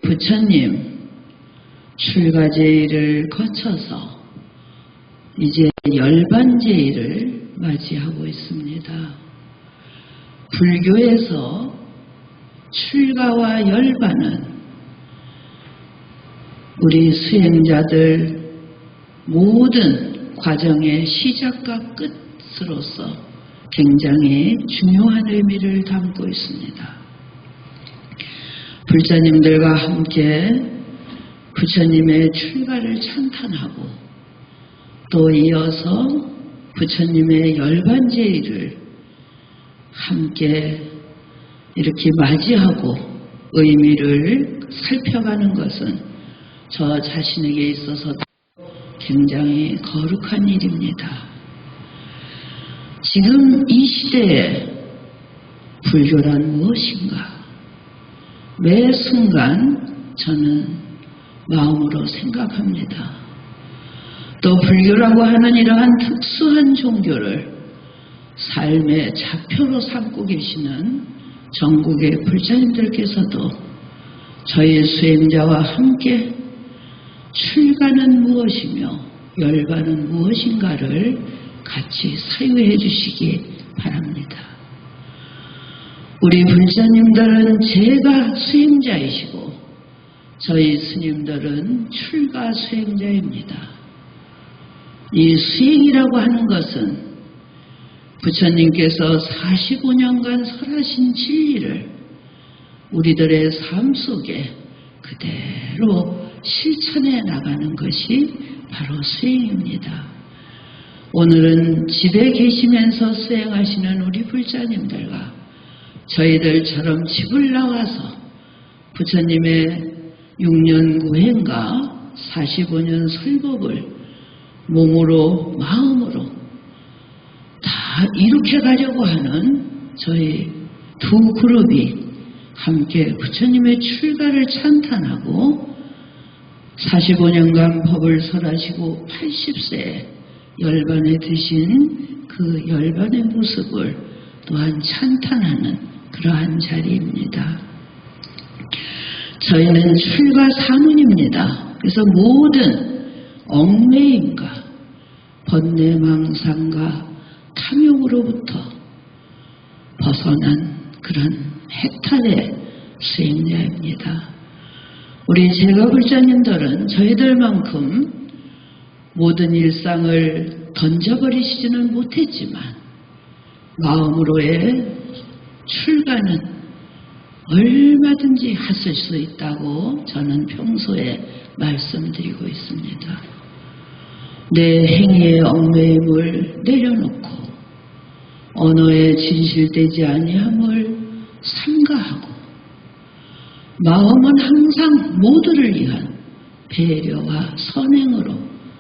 부처님 출가제의를 거쳐서 이제 열반제의를 맞이하고 있습니다. 불교에서 출가와 열반은 우리 수행자들 모든 과정의 시작과 끝으로서 굉장히 중요한 의미를 담고 있습니다. 불자님들과 함께 부처님의 출가를 찬탄하고 또 이어서 부처님의 열반제의를 함께 이렇게 맞이하고 의미를 살펴가는 것은 저 자신에게 있어서 굉장히 거룩한 일입니다. 지금 이 시대에 불교란 무엇인가? 매 순간 저는 마음으로 생각합니다. 또 불교라고 하는 이러한 특수한 종교를 삶의 좌표로 삼고 계시는 전국의 불자님들께서도 저희 수행자와 함께 출가는 무엇이며 열반은 무엇인가를 같이 사유해 주시기 바랍니다. 우리 불자님들은 제가 수행자이시고 저희 스님들은 출가 수행자입니다. 이 수행이라고 하는 것은 부처님께서 45년간 설하신 진리를 우리들의 삶 속에 그대로 실천해 나가는 것이 바로 수행입니다. 오늘은 집에 계시면서 수행하시는 우리 불자님들과 저희들처럼 집을 나와서 부처님의 6년 구행과 45년 설법을 몸으로 마음으로 다 이룩해 가려고 하는 저희 두 그룹이 함께 부처님의 출가를 찬탄하고 45년간 법을 설하시고 80세에 열반에 드신 그 열반의 모습을 또한 찬탄하는 그러한 자리입니다. 저희는 출가 사문입니다. 그래서 모든 얽매임과 번뇌망상과 탐욕으로부터 벗어난 그런 해탈의 수행자입니다. 우리 제가불자님들은 저희들만큼 모든 일상을 던져버리시지는 못했지만 마음으로의 출가는 얼마든지 하실 수 있다고 저는 평소에 말씀드리고 있습니다. 내 행위의 얽매임을 내려놓고 언어에 진실되지 아니함을 삼가하고 마음은 항상 모두를 위한 배려와 선행으로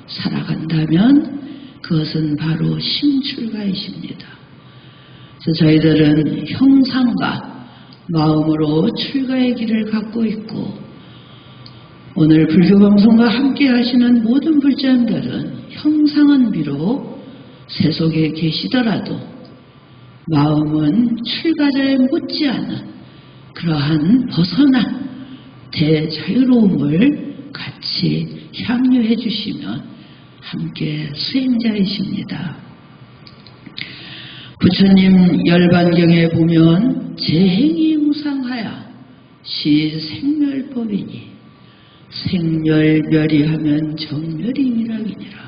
살아간다면 그것은 바로 심출가이십니다. 그래서 저희들은 형상과 마음으로 출가의 길을 갖고 있고 오늘 불교방송과 함께 하시는 모든 불자님들은 형상은 비록 세속에 계시더라도 마음은 출가자에 못지않은 그러한 벗어난 대자유로움을 같이 향유해 주시면 함께 수행자이십니다. 부처님 열반경에 보면 제행이 우상하여 시 생멸법이니 생멸멸이하면 정멸이니라기니라.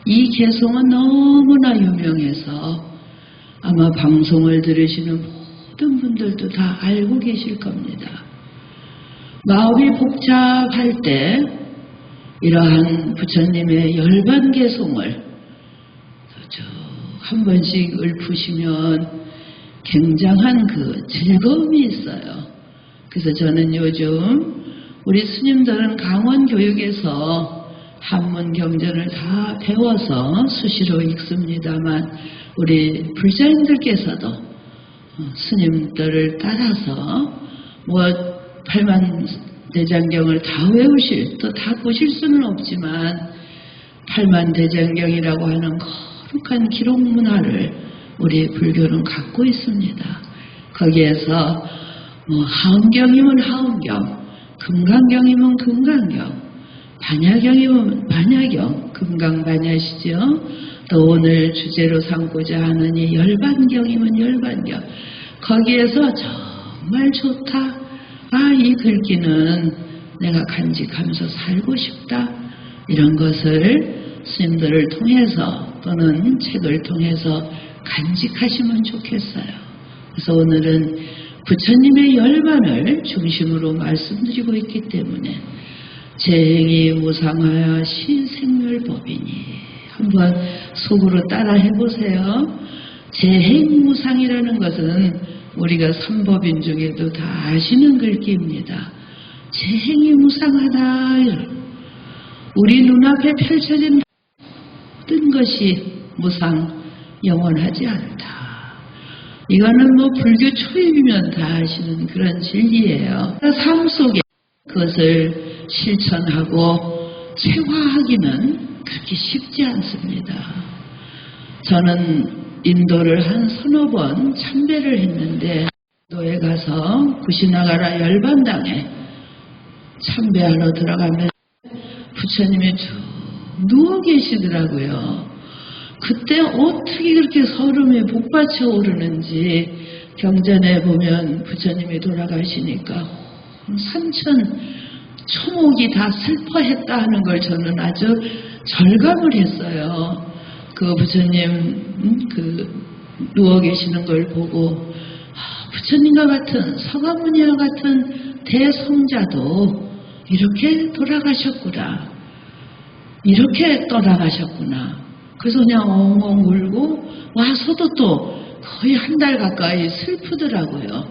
이 개성은 너무나 유명해서 아마 방송을 들으시는 모든 분들도 다 알고 계실 겁니다. 마음이 복잡할 때 이러한 부처님의 열반개송을 한 번씩 읊으시면 굉장한 그 즐거움이 있어요. 그래서 저는 요즘 우리 스님들은 강원교육에서 한문 경전을 다 배워서 수시로 읽습니다만 우리 불자님들께서도 스님들을 따라서 뭐 팔만대장경을 다 외우실 또 다 보실 수는 없지만 팔만대장경이라고 하는 거룩한 기록 문화를 우리 불교는 갖고 있습니다. 거기에서 뭐 하음경이면 하음경, 금강경이면 금강경, 반야경이면 반야경, 금강반야시죠. 또 오늘 주제로 삼고자 하는 이 열반경이면 열반경, 거기에서 정말 좋다, 이 글귀는 내가 간직하면서 살고 싶다, 이런 것을 스님들을 통해서 또는 책을 통해서 간직하시면 좋겠어요. 그래서 오늘은 부처님의 열반을 중심으로 말씀드리고 있기 때문에 재행이 무상하여 시생멸법이니, 한번 속으로 따라 해보세요. 재행무상이라는 것은 우리가 삼법인 중에도 다 아시는 글귀입니다. 재행이 무상하다. 우리 눈앞에 펼쳐진 모든 것이 무상, 영원하지 않다. 이거는 불교 초입이면 다 아시는 그런 진리예요. 삶 속에 그것을 실천하고 체화하기는 그렇게 쉽지 않습니다. 저는 인도를 한 서너 번 참배를 했는데, 인도에 가서 구시나가라 열반당에 참배하러 들어가면 부처님이 쭉 누워 계시더라고요. 그때 어떻게 그렇게 설움에 복받쳐 오르는지, 경전에 보면 부처님이 돌아가시니까 산천 초목이 다 슬퍼했다 하는 걸 저는 아주 절감을 했어요. 그 부처님 누워 계시는 걸 보고, 부처님과 같은 서가모니와 같은 대성자도 이렇게 돌아가셨구나, 이렇게 떠나가셨구나. 그래서 그냥 엉엉 울고 와서도 또 거의 한 달 가까이 슬프더라고요.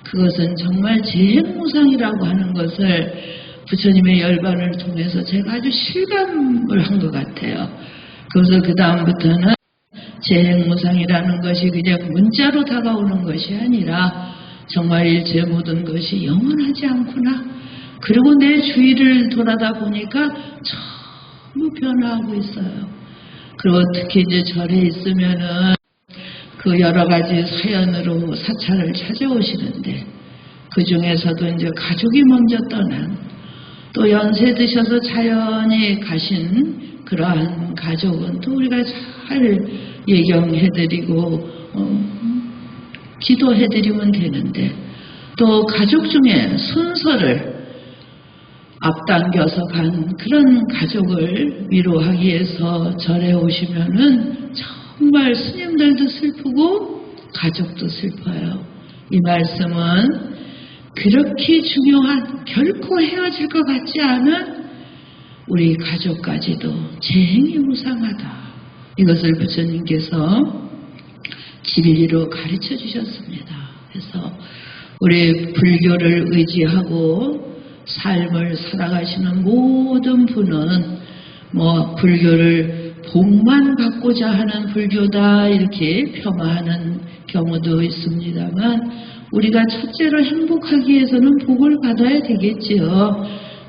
그것은 정말 재행무상이라고 하는 것을 부처님의 열반을 통해서 제가 아주 실감을 한 것 같아요. 그래서 그 다음부터는 재행무상이라는 것이 그냥 문자로 다가오는 것이 아니라 정말 일체 모든 것이 영원하지 않구나. 그리고 내 주위를 돌아다 보니까 전부 변화하고 있어요. 그리고 특히 이제 절에 있으면은 그 여러 가지 사연으로 사찰을 찾아오시는데, 그 중에서도 이제 가족이 먼저 떠난, 또 연세 드셔서 자연히 가신 그러한 가족은 또 우리가 잘 예경해드리고 기도해드리면 되는데, 또 가족 중에 순서를 앞당겨서 간 그런 가족을 위로하기 위해서 절에 오시면은 정말 스님들도 슬프고 가족도 슬퍼요. 이 말씀은 그렇게 중요한, 결코 헤어질 것 같지 않은 우리 가족까지도 재행이 무상하다, 이것을 부처님께서 진리로 가르쳐 주셨습니다. 그래서 우리 불교를 의지하고 삶을 살아가시는 모든 분은 불교를 복만 받고자 하는 불교다, 이렇게 폄하하는 경우도 있습니다만, 우리가 첫째로 행복하기 위해서는 복을 받아야 되겠지요.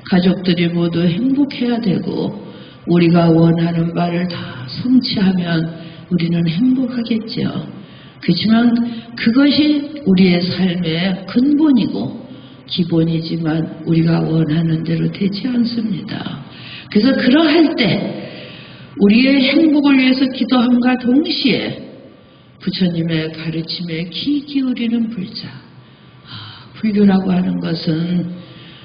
가족들이 모두 행복해야 되고 우리가 원하는 바를 다 성취하면 우리는 행복하겠지요. 그렇지만 그것이 우리의 삶의 근본이고 기본이지만 우리가 원하는 대로 되지 않습니다. 그래서 그러할 때 우리의 행복을 위해서 기도함과 동시에 부처님의 가르침에 귀 기울이는 불자. 불교라고 하는 것은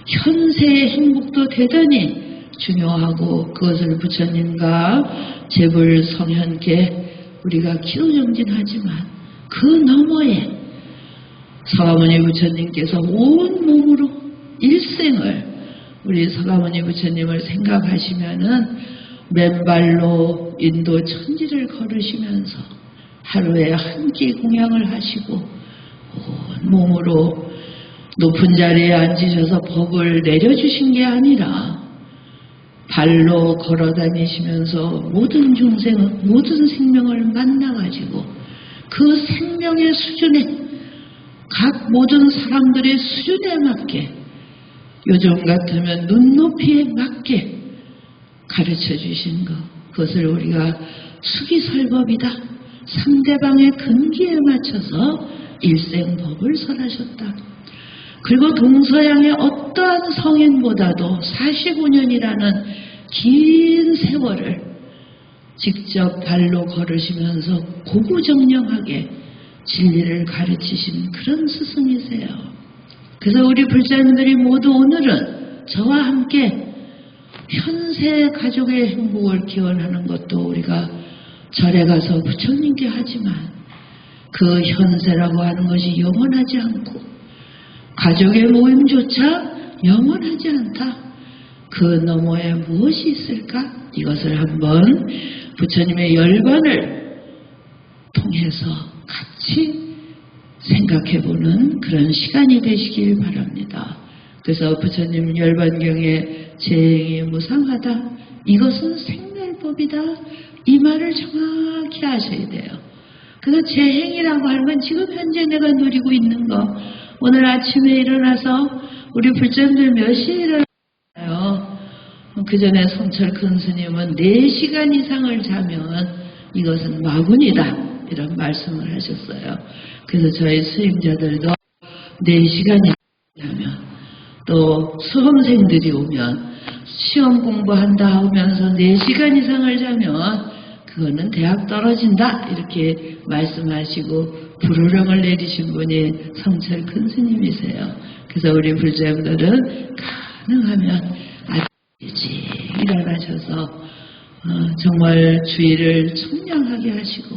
현세의 행복도 대단히 중요하고, 그것을 부처님과 제불 성현께 우리가 기도정진하지만 그 너머에 서가모니 부처님께서 온 몸으로 일생을 우리 서가모니 부처님을 생각하시면은 맨발로 인도 천지를 걸으시면서 하루에 한 끼 공양을 하시고 온 몸으로 높은 자리에 앉으셔서 법을 내려주신 게 아니라 발로 걸어 다니시면서 모든 중생, 모든 생명을 만나가지고 그 생명의 수준에, 각 모든 사람들의 수준에 맞게, 요즘 같으면 눈높이에 맞게 가르쳐 주신 것, 그것을 우리가 수기설법이다, 상대방의 근기에 맞춰서 일생법을 설하셨다. 그리고 동서양의 어떠한 성인보다도 45년이라는 긴 세월을 직접 발로 걸으시면서 고구정령하게 진리를 가르치신 그런 스승이세요. 그래서 우리 불자님들이 모두 오늘은 저와 함께 현세 가족의 행복을 기원하는 것도 우리가 절에 가서 부처님께 하지만 그 현세라고 하는 것이 영원하지 않고 가족의 모임조차 영원하지 않다. 그 너머에 무엇이 있을까? 이것을 한번 부처님의 열반을 통해서 같이 생각해보는 그런 시간이 되시길 바랍니다. 그래서 부처님 열반경에 재행이 무상하다. 이것은 생멸법이다. 이 말을 정확히 아셔야 돼요. 그래서 재행이라고 하는 건 지금 현재 내가 누리고 있는 거. 오늘 아침에 일어나서 우리 불자님들 몇 시에 일어나요? 그 전에 성철 큰 스님은 4시간 이상을 자면 이것은 마군이다. 이런 말씀을 하셨어요. 그래서 저희 수임자들도 4시간이 자면 또 수험생들이 오면 시험 공부한다 하면서 4시간 이상을 자면 그거는 대학 떨어진다 이렇게 말씀하시고 불호령을 내리신 분이 성철 큰 스님이세요. 그래서 우리 불자분들은 가능하면 일찍 일어나셔서 정말 주의를 청량하게 하시고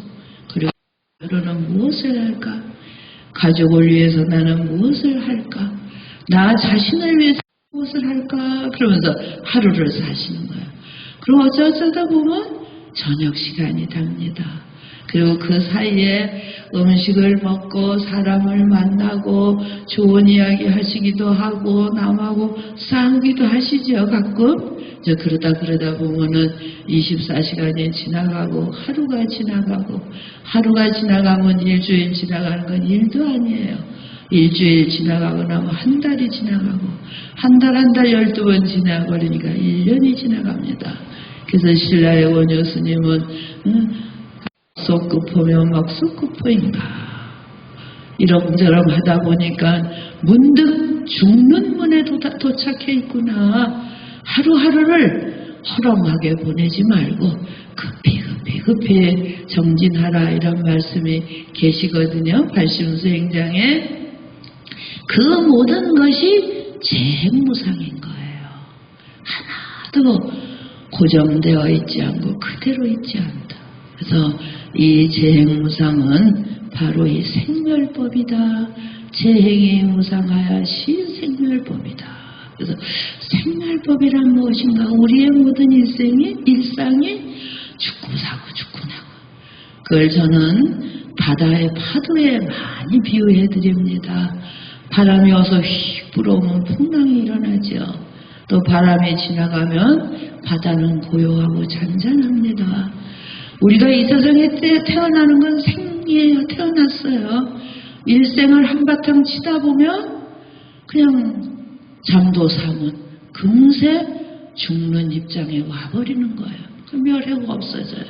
그리고 하루는 무엇을 할까? 가족을 위해서 나는 무엇을 할까? 나 자신을 위해서 무엇을 할까? 그러면서 하루를 사시는 거예요. 그리고 어쩌다 보면 저녁 시간이 답니다. 그리고 그 사이에 음식을 먹고 사람을 만나고 좋은 이야기 하시기도 하고 남하고 싸우기도 하시죠. 가끔. 그러다 보면은 24시간이 지나가고 하루가 지나가면 일주일 지나가는 건 일도 아니에요. 일주일 지나가고 나면 한 달이 지나가고 한 달 12번 지나버리니까 1년이 지나갑니다. 그래서 신라의 원효 스님은 속급포면 막 속급포인가 이런저런 하다 보니까 문득 죽는 문에 도착해 있구나. 하루하루를 허름하게 보내지 말고 급히 정진하라 이런 말씀이 계시거든요. 발심수행장에 그 모든 것이 재행무상인 거예요. 하나도 고정되어 있지 않고 그대로 있지 않다. 그래서 이 재행무상은 바로 이 생멸법이다. 재행이 무상하야 시생멸법이다. 그래서 생멸법이란 무엇인가? 우리의 모든 일상이 죽고 사고 죽고 나고. 그걸 저는 바다의 파도에 많이 비유해 드립니다. 바람이 어서 휙 불어오면 풍랑이 일어나죠. 또 바람이 지나가면 바다는 고요하고 잔잔합니다. 우리가 이 세상에 태어나는 건 생이에요. 태어났어요. 일생을 한바탕 치다 보면 그냥 잠도 사면 금세 죽는 입장에 와버리는 거예요. 그 멸해가 없어져요.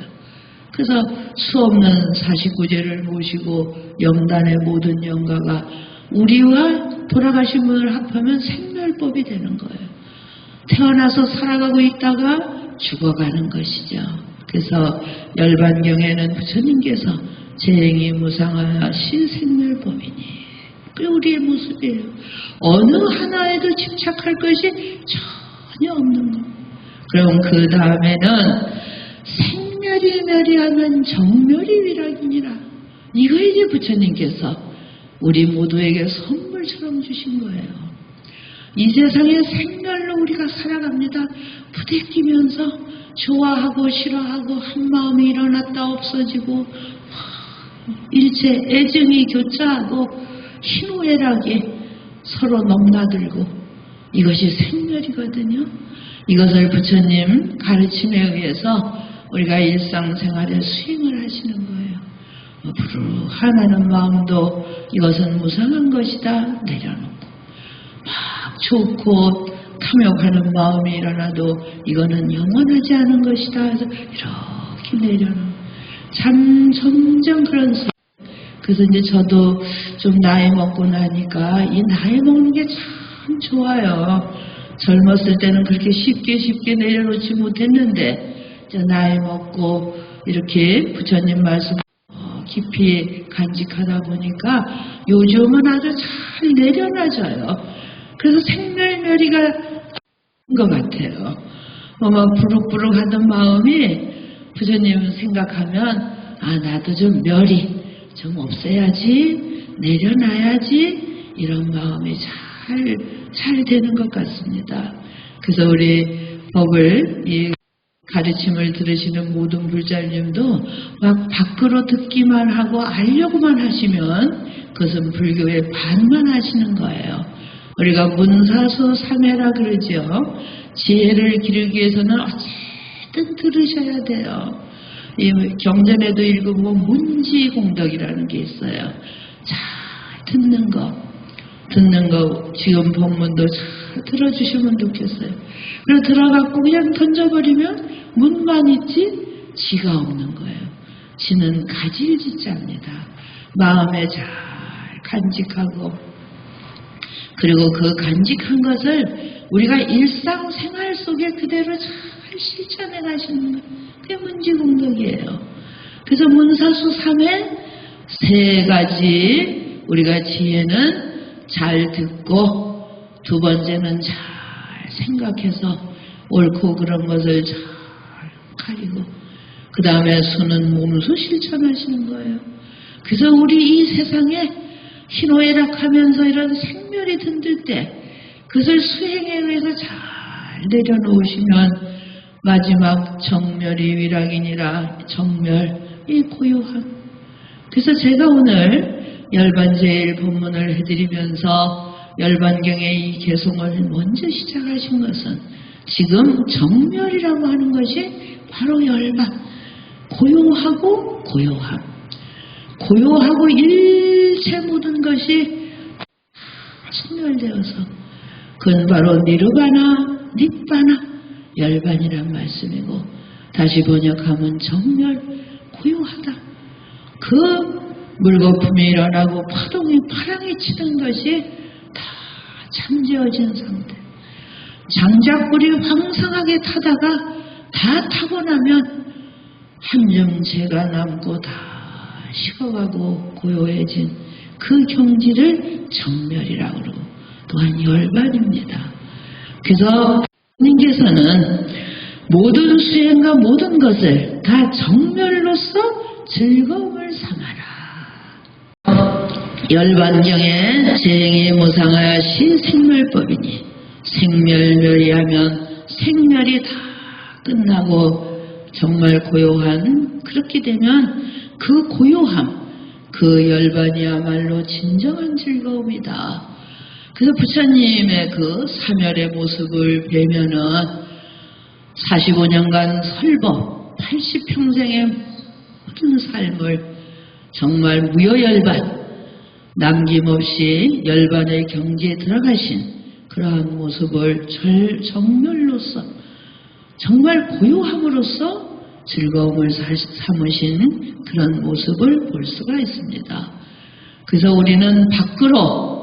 그래서 수없는 49제를 모시고 영단의 모든 영가가 우리와 돌아가신 분을 합하면 생멸법이 되는 거예요. 태어나서 살아가고 있다가 죽어가는 것이죠. 그래서 열반경에는 부처님께서 재행이 무상하여 신생멸법이니 그게 우리의 모습이에요. 어느 하나에도 집착할 것이 전혀 없는 것. 그럼 그 다음에는 생멸이 멸이하면 정멸이 위락이니라. 이거 이제 부처님께서 우리 모두에게 선물처럼 주신 거예요. 이 세상에 생멸로 우리가 살아갑니다. 부대끼면서 좋아하고 싫어하고 한마음이 일어났다 없어지고 일체 애정이 교차하고 희노애락이 서로 넘나들고 이것이 생멸이거든요. 이것을 부처님 가르침에 의해서 우리가 일상생활에 수행을 하시는 거예요. 불안하는 마음도 이것은 무상한 것이다 내려놓고 막 좋고 탐욕하는 마음이 일어나도 이거는 영원하지 않은 것이다 해서 이렇게 내려놓고 점점 그런 그 그래서 이제 저도 좀 나이 먹고 나니까 이 나이 먹는 게 참 좋아요. 젊었을 때는 그렇게 쉽게 내려놓지 못했는데 이제 나이 먹고 이렇게 부처님 말씀 깊이 간직하다 보니까 요즘은 아주 잘 내려놔져요. 그래서 생멸멸이가 것 같아요. 막 부룩부룩 하던 마음이 부처님 생각하면 나도 좀 멸이 좀 없애야지, 내려놔야지 이런 마음이 잘 되는 것 같습니다. 그래서 우리 법을 이 가르침을 들으시는 모든 불자님도 막 밖으로 듣기만 하고 알려고만 하시면 그것은 불교의 반만 하시는 거예요. 우리가 문사수 삼회라 그러죠. 지혜를 기르기 위해서는 어쨌든 들으셔야 돼요. 이 경전에도 읽어보면 문지공덕이라는 게 있어요. 잘 듣는 거 지금 법문도 잘 들어주시면 좋겠어요. 그리고 들어갖고 그냥 던져버리면 문만 있지 지가 없는 거예요. 지는 가질지자입니다. 마음에 잘 간직하고 그리고 그 간직한 것을 우리가 일상생활 속에 그대로 잘 실천해 가시는 것, 그게 문지공덕이에요. 그래서 문사수 3회 세 가지 우리가 지혜는 잘 듣고 두 번째는 잘 생각해서 옳고 그런 것을 잘 가리고 그 다음에 수는 몸소 실천하시는 거예요. 그래서 우리 이 세상에 희노애락하면서 이런 생멸이 든들 때 그것을 수행에 의해서 잘 내려놓으시면 마지막 정멸이 위락이니라. 정멸이 고요함. 그래서 제가 오늘 열반제일 법문을 해드리면서 열반경의 이 개송을 먼저 시작하신 것은 지금 정멸이라고 하는 것이 바로 열반. 고요하고 고요함. 고요하고 일체 모든 것이 청멸되어서 그건 바로 니르바나, 닛바나, 열반이란 말씀이고 다시 번역하면 정멸, 고요하다. 그 물거품이 일어나고 파동이 파랑이 치는 것이 다 잠재워진 상태. 장작불이 황성하게 타다가 다 타고 나면 한줌 재가 남고 다 식어가고 고요해진 그 경지를 정멸이라고 그러고 또한 열반입니다. 그래서 님께서는 모든 수행과 모든 것을 다 정멸로서 즐거움을 삼아라. 열반경에 재행이 무상하시 생멸법이니 생멸멸이하면 생멸이 다 끝나고 정말 고요한 그렇게 되면 그 고요함, 그 열반이야말로 진정한 즐거움이다. 그래서 부처님의 그 사멸의 모습을 뵈면은 45년간 설법, 80평생의 모든 삶을 정말 무여열반, 남김없이 열반의 경지에 들어가신 그러한 모습을 정멸로서 정말 고요함으로써 즐거움을 삼으신 그런 모습을 볼 수가 있습니다. 그래서 우리는 밖으로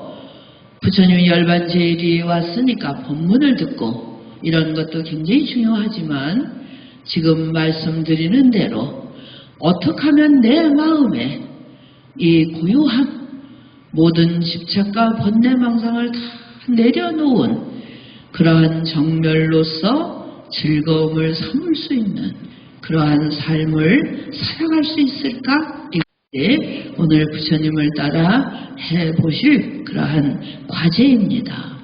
부처님이 열반제일이 왔으니까 법문을 듣고 이런 것도 굉장히 중요하지만 지금 말씀드리는 대로 어떻게 하면 내 마음에 이 고요함, 모든 집착과 번뇌망상을 다 내려놓은 그러한 정멸로서 즐거움을 삼을 수 있는 그러한 삶을 살아갈 수 있을까? 이게 오늘 부처님을 따라 해보실 그러한 과제입니다.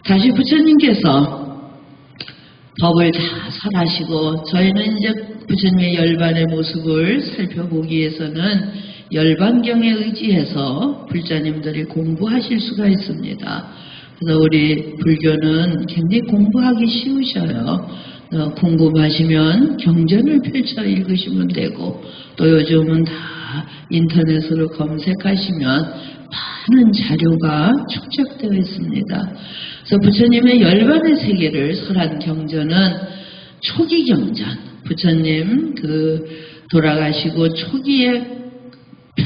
다시 부처님께서 법을 다 설하시고 저희는 이제 부처님의 열반의 모습을 살펴보기 위해서는 열반경에 의지해서 불자님들이 공부하실 수가 있습니다. 그래서 우리 불교는 굉장히 공부하기 쉬우셔요. 궁금하시면 경전을 펼쳐 읽으시면 되고 또 요즘은 다 인터넷으로 검색하시면 많은 자료가 축적되어 있습니다. 그래서 부처님의 열반의 세계를 설한 경전은 초기 경전, 부처님 돌아가시고 초기에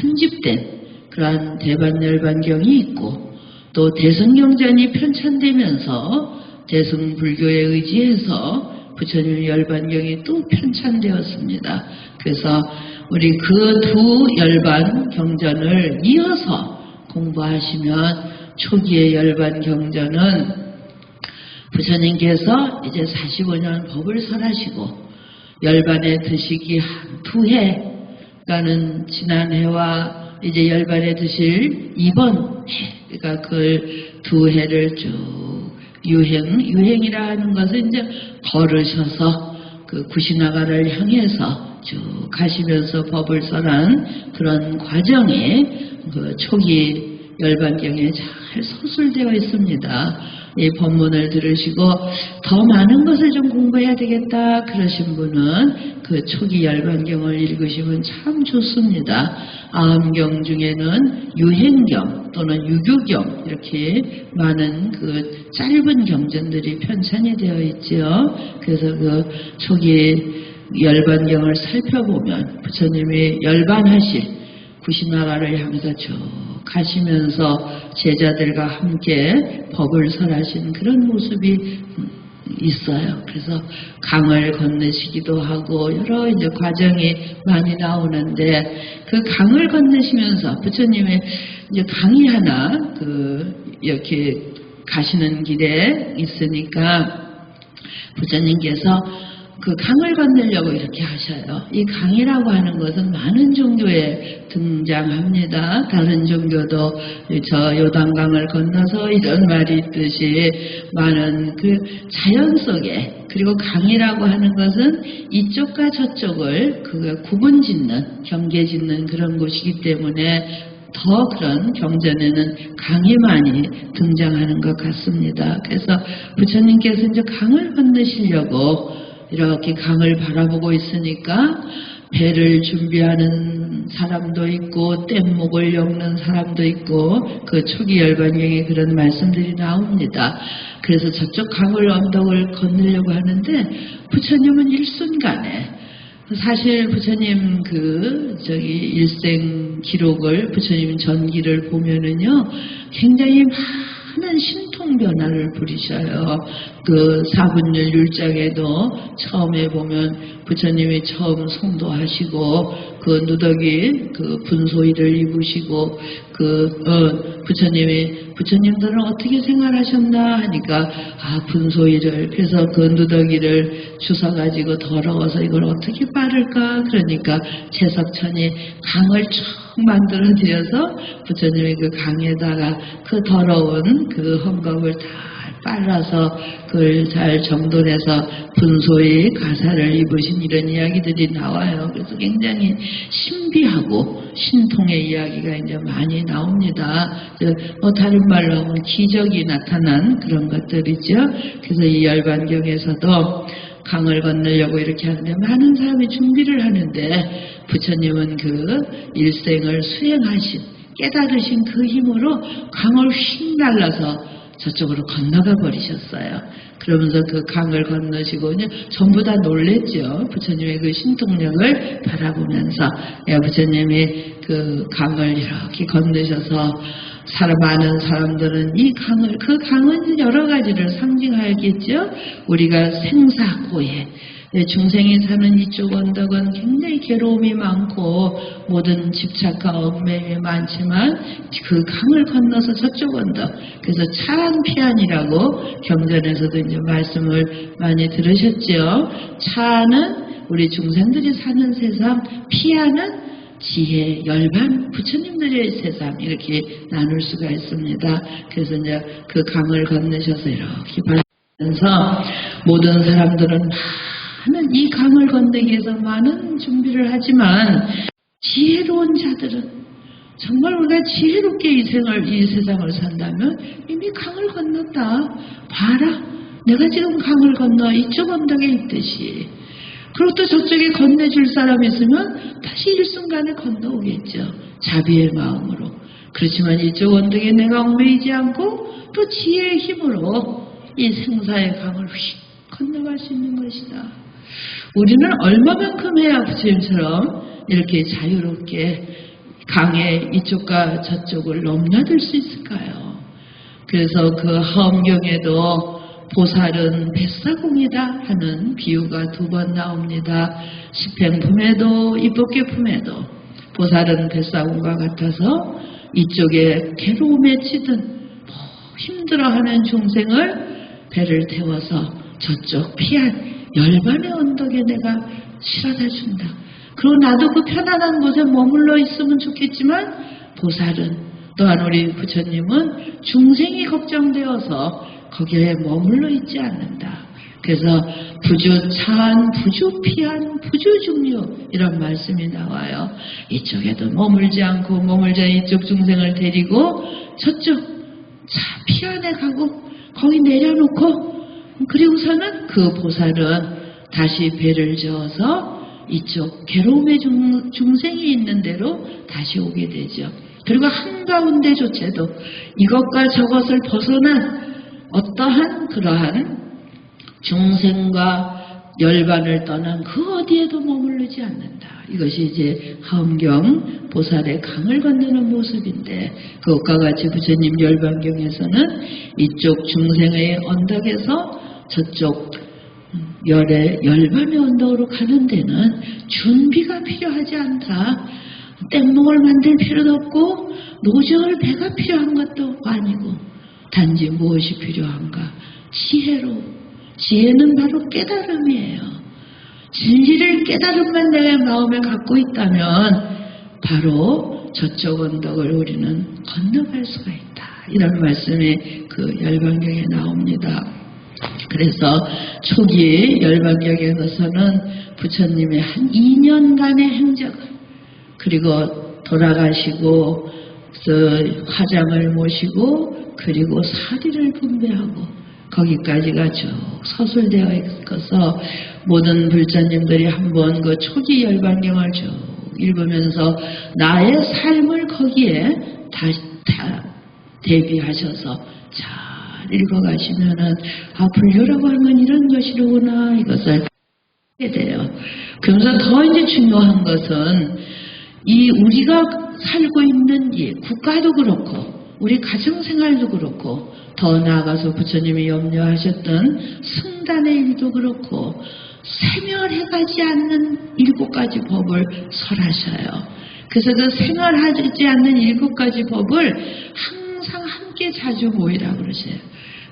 편집된 그러한 대반열반경이 있고 또 대승경전이 편찬되면서 대승불교에 의지해서 부처님 열반경이 또 편찬되었습니다. 그래서 우리 그 두 열반 경전을 이어서 공부하시면 초기의 열반 경전은 부처님께서 이제 45년 법을 설하시고 열반에 드시기 한 두 해, 그러니까는 지난해와 이제 열반에 드실 이번 해, 그러니까 그 두 해를 쭉 유행이라 하는 것은 이제 걸으셔서 그 구시나가를 향해서 쭉 가시면서 법을 설한 그런 과정이 그 초기 열반경에 잘 서술되어 있습니다. 이 법문을 들으시고 더 많은 것을 좀 공부해야 되겠다 그러신 분은 그 초기 열반경을 읽으시면 참 좋습니다. 아함경 중에는 유행경 또는 유교경 이렇게 많은 그 짧은 경전들이 편찬이 되어 있죠. 그래서 그 초기 열반경을 살펴보면 부처님이 열반하실 구시나가를 향해서 쭉 가시면서 제자들과 함께 법을 설하신 그런 모습이 있어요. 그래서 강을 건너시기도 하고 여러 이제 과정이 많이 나오는데 그 강을 건너시면서 부처님의 이제 강이 하나 이렇게 가시는 길에 있으니까 부처님께서 그 강을 건너려고 이렇게 하셔요. 이 강이라고 하는 것은 많은 종교에 등장합니다. 다른 종교도 저 요단강을 건너서 이런 말이 있듯이 많은 그 자연 속에, 그리고 강이라고 하는 것은 이쪽과 저쪽을 그 구분 짓는, 경계 짓는 그런 곳이기 때문에 더 그런 경전에는 강이 많이 등장하는 것 같습니다. 그래서 부처님께서 이제 강을 건너시려고 이렇게 강을 바라보고 있으니까 배를 준비하는 사람도 있고 뗏목을 엮는 사람도 있고 그 초기 열반경에 그런 말씀들이 나옵니다. 그래서 저쪽 강을 언덕을 건너려고 하는데 부처님은 일순간에, 사실 부처님 일생 기록을, 부처님 전기를 보면은요 굉장히 많은 신통 변화를 부리셔요. 그 사분율 율장에도 처음에 보면 부처님이 처음 성도하시고 그 누더기 그 분소의를 입으시고 부처님들은 어떻게 생활하셨나 하니까 분소의를, 그래서 그 누더기를 주워가지고 더러워서 이걸 어떻게 빨을까, 그러니까 채석천이 강을 쭉 만들어 드려서 부처님이 그 강에다가 그 더러운 그 헝겊을 다 빨아서 그걸 잘 정돈해서 분소의 가사를 입으신 이런 이야기들이 나와요. 그래서 굉장히 신비하고 신통의 이야기가 이제 많이 나옵니다. 다른 말로 하면 기적이 나타난 그런 것들이죠. 그래서 이 열반경에서도 강을 건너려고 이렇게 하는데 많은 사람이 준비를 하는데 부처님은 그 일생을 수행하신, 깨달으신 그 힘으로 강을 휙 날라서 저쪽으로 건너가 버리셨어요. 그러면서 그 강을 건너시고 전부 다 놀랬죠. 부처님의 그 신통력을 바라보면서 부처님이 그 강을 이렇게 건너셔서 많은 사람들은 그 강은 여러 가지를 상징하겠죠. 우리가 생사고해, 중생이 사는 이쪽 언덕은 굉장히 괴로움이 많고 모든 집착과 얽매임이 많지만 그 강을 건너서 저쪽 언덕, 그래서 차안피안이라고 경전에서도 이제 말씀을 많이 들으셨죠. 차안은 우리 중생들이 사는 세상, 피안은 지혜, 열반, 부처님들의 세상, 이렇게 나눌 수가 있습니다. 그래서 이제 그 강을 건너셔서 이렇게 바라보면서 모든 사람들은 많은 이 강을 건너기 위해서 많은 준비를 하지만 지혜로운 자들은 정말 우리가 지혜롭게 이 세상을 산다면 이미 강을 건넜다. 봐라, 내가 지금 강을 건너 이쪽 언덕에 있듯이. 그리고 또 저쪽에 건네줄 사람이 있으면 다시 일순간에 건너오겠죠. 자비의 마음으로. 그렇지만 이쪽 언덕에 내가 얽매이지 않고 또 지혜의 힘으로 이 생사의 강을 휙 건너갈 수 있는 것이다. 우리는 얼마만큼 해야 부처님처럼 이렇게 자유롭게 강의 이쪽과 저쪽을 넘나들 수 있을까요? 그래서 그 하엄경에도 보살은 뱃사공이다 하는 비유가 2번 나옵니다. 십행품에도 입법계품에도 보살은 뱃사공과 같아서 이쪽에 괴로움에 치든 힘들어하는 중생을 배를 태워서 저쪽 피한 열반의 언덕에 내가 실어다 준다. 그리고 나도 그 편안한 곳에 머물러 있으면 좋겠지만 보살은 또한 우리 부처님은 중생이 걱정되어서 거기에 머물러 있지 않는다. 그래서 부주차한, 부주피한, 부주중류 이런 말씀이 나와요. 이쪽에도 머물지 않고 머물자 이쪽 중생을 데리고 저쪽 피안에 가고 거기 내려놓고 그리고서는 그 보살은 다시 배를 저어서 이쪽 괴로움의 중생이 있는 대로 다시 오게 되죠. 그리고 한가운데조차도 이것과 저것을 벗어난 어떠한 그러한 중생과 열반을 떠난 그 어디에도 머무르지 않는다. 이것이 이제 하엄경 보살의 강을 건너는 모습인데 그것과 같이 부처님 열반경에서는 이쪽 중생의 언덕에서 저쪽 열반의 언덕으로 가는 데는 준비가 필요하지 않다. 뗏목을 만들 필요도 없고 노저울 배가 필요한 것도 아니고 단지 무엇이 필요한가? 지혜로. 지혜는 바로 깨달음이에요. 진리를 깨달음만 내 마음에 갖고 있다면 바로 저쪽 언덕을 우리는 건너갈 수가 있다. 이런 말씀이 그 열반경에 나옵니다. 그래서 초기 열반경에서는 부처님의 한 2년간의 행적을 그리고 돌아가시고 화장을 모시고 그리고 사리를 분배하고 거기까지가 쭉 서술되어 있어서 모든 불자님들이 한번 그 초기 열반경을 쭉 읽으면서 나의 삶을 거기에 다 대비하셔서 잘 읽어가시면은 불교라고 하면 이런 것이로구나 이것을 하게 돼요. 그러면서 더 이제 중요한 것은 이 우리가 살고 있는 이 국가도 그렇고 우리 가정생활도 그렇고 더 나아가서 부처님이 염려하셨던 승단의 일도 그렇고 생멸해가지 않는 7가지 법을 설하셔요. 그래서 그 생멸하지 않는 7가지 법을 항상 함께 자주 모이라고 그러세요.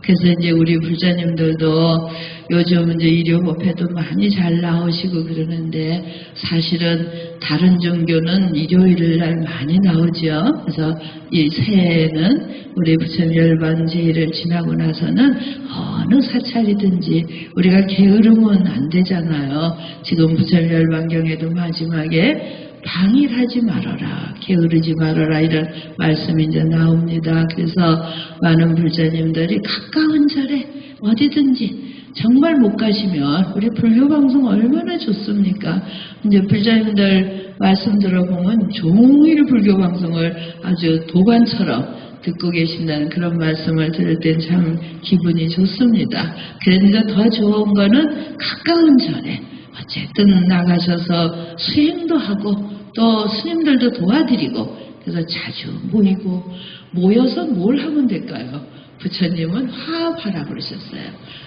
그래서 이제 우리 불자님들도 요즘 이제 일요법회도 많이 잘 나오시고 그러는데 사실은 다른 종교는 일요일 날 많이 나오죠. 그래서 이 새해에는 우리 부처님 열반 제일을 지나고 나서는 어느 사찰이든지 우리가 게으르면 안 되잖아요. 지금 부처님 열반경에도 마지막에 방일하지 말아라, 게으르지 말아라 이런 말씀이 이제 나옵니다. 그래서 많은 불자님들이 가까운 절에 어디든지 정말 못 가시면 우리 불교 방송 얼마나 좋습니까? 이제 불자님들 말씀 들어보면 종일 불교 방송을 아주 도반처럼 듣고 계신다는 그런 말씀을 들을 땐 참 기분이 좋습니다. 그런데 더 좋은 거는 가까운 절에 어쨌든 나가셔서 수행도 하고 또 스님들도 도와드리고 그래서 자주 모이고 모여서 뭘 하면 될까요? 부처님은 화합하라고 그러셨어요.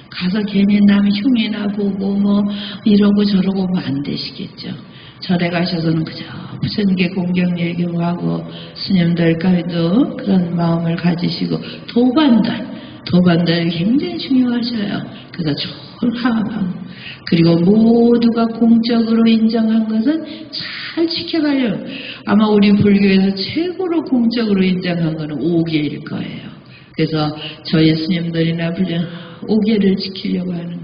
가서 괜히 남 흉이나 보고 뭐 이러고 저러고 뭐 안 되시겠죠. 절에 가셔서는 그저 부처님께 공경 예경하고 스님들까지도 그런 마음을 가지시고 도반들 굉장히 중요하셔요. 그래서 좋은 화합하고 그리고 모두가 공적으로 인정한 것은 잘 지켜가려고. 아마 우리 불교에서 최고로 공적으로 인정한 것은 5계일 거예요. 그래서 저희 스님들이나 불교 5계를 지키려고 하는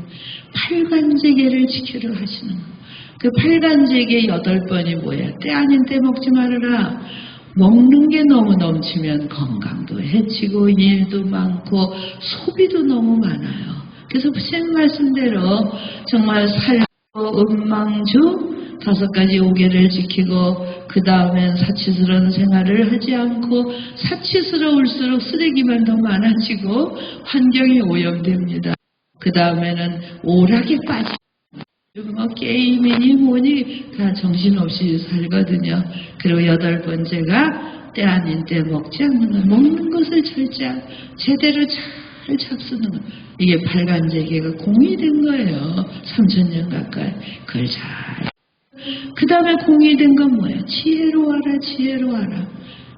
8관제계를 지키려 하시는 그 8관제계 8번이 뭐야? 때 아닌 때 먹지 말아라. 먹는 게 너무 넘치면 건강도 해치고 일도 많고 소비도 너무 많아요. 그래서 부처님 말씀대로 정말 살고 음망주 5가지 5계를 지키고 그 다음엔 사치스러운 생활을 하지 않고 사치스러울수록 쓰레기만 더 많아지고 환경이 오염됩니다. 그 다음에는 오락에 빠지 그리고 뭐 게임이니 뭐니 다 정신없이 살거든요. 그리고 8번째가 때 아닌 때 먹지 않는 것, 먹는 것을 제대로 잘 잡수는 것. 이게 팔간제계가 공의된 거예요. 3000년 가까이. 그걸 잘. 그 다음에 공의된 건 뭐예요? 지혜로워라, 지혜로워라.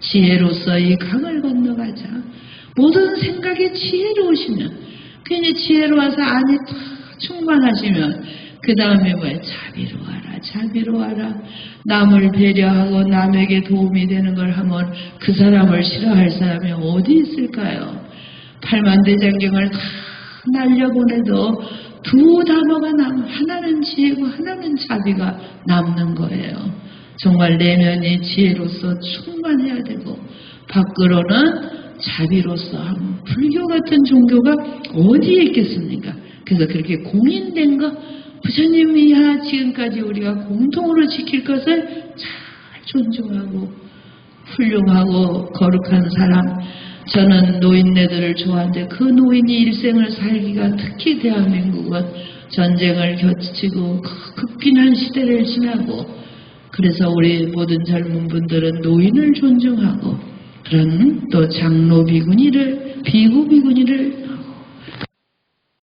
지혜로서 이 강을 건너가자. 모든 생각에 지혜로우시면, 괜히 지혜로워서 안이 다 충만하시면, 그 다음에 뭐예요? 자비로워라, 자비로워라. 남을 배려하고 남에게 도움이 되는 걸 하면 그 사람을 싫어할 사람이 어디 있을까요? 팔만대장경을 다 날려보내도 두 단어가 하나는 지혜고 하나는 자비가 남는 거예요. 정말 내면이 지혜로서 충만해야 되고 밖으로는 자비로서 불교 같은 종교가 어디에 있겠습니까? 그래서 그렇게 공인된 거 부처님이 지금까지 우리가 공통으로 지킬 것을 잘 존중하고 훌륭하고 거룩한 사람. 저는 노인네들을 좋아하는데 그 노인이 일생을 살기가 특히 대한민국은 전쟁을 겹치고 극빈한 시대를 지나고 그래서 우리 모든 젊은 분들은 노인을 존중하고 그런 또 장로 비구 비구니를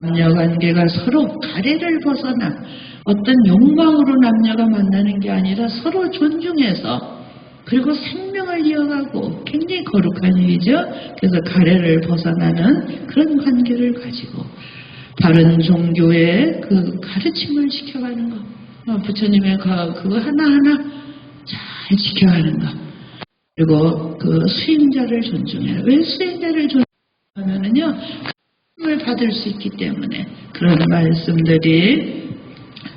남녀관계가 서로 가래를 벗어나 어떤 욕망으로 남녀가 만나는 게 아니라 서로 존중해서 그리고 생명을 이어가고 굉장히 거룩한 일이죠. 그래서 가래를 벗어나는 그런 관계를 가지고 바른 종교의 그 가르침을 지켜가는 것, 부처님의 그거 하나하나 잘 지켜가는 것. 그리고 그 수행자를 존중해요. 왜 수행자를 존중하면은요, 을 받을 수 있기 때문에 그런 말씀들이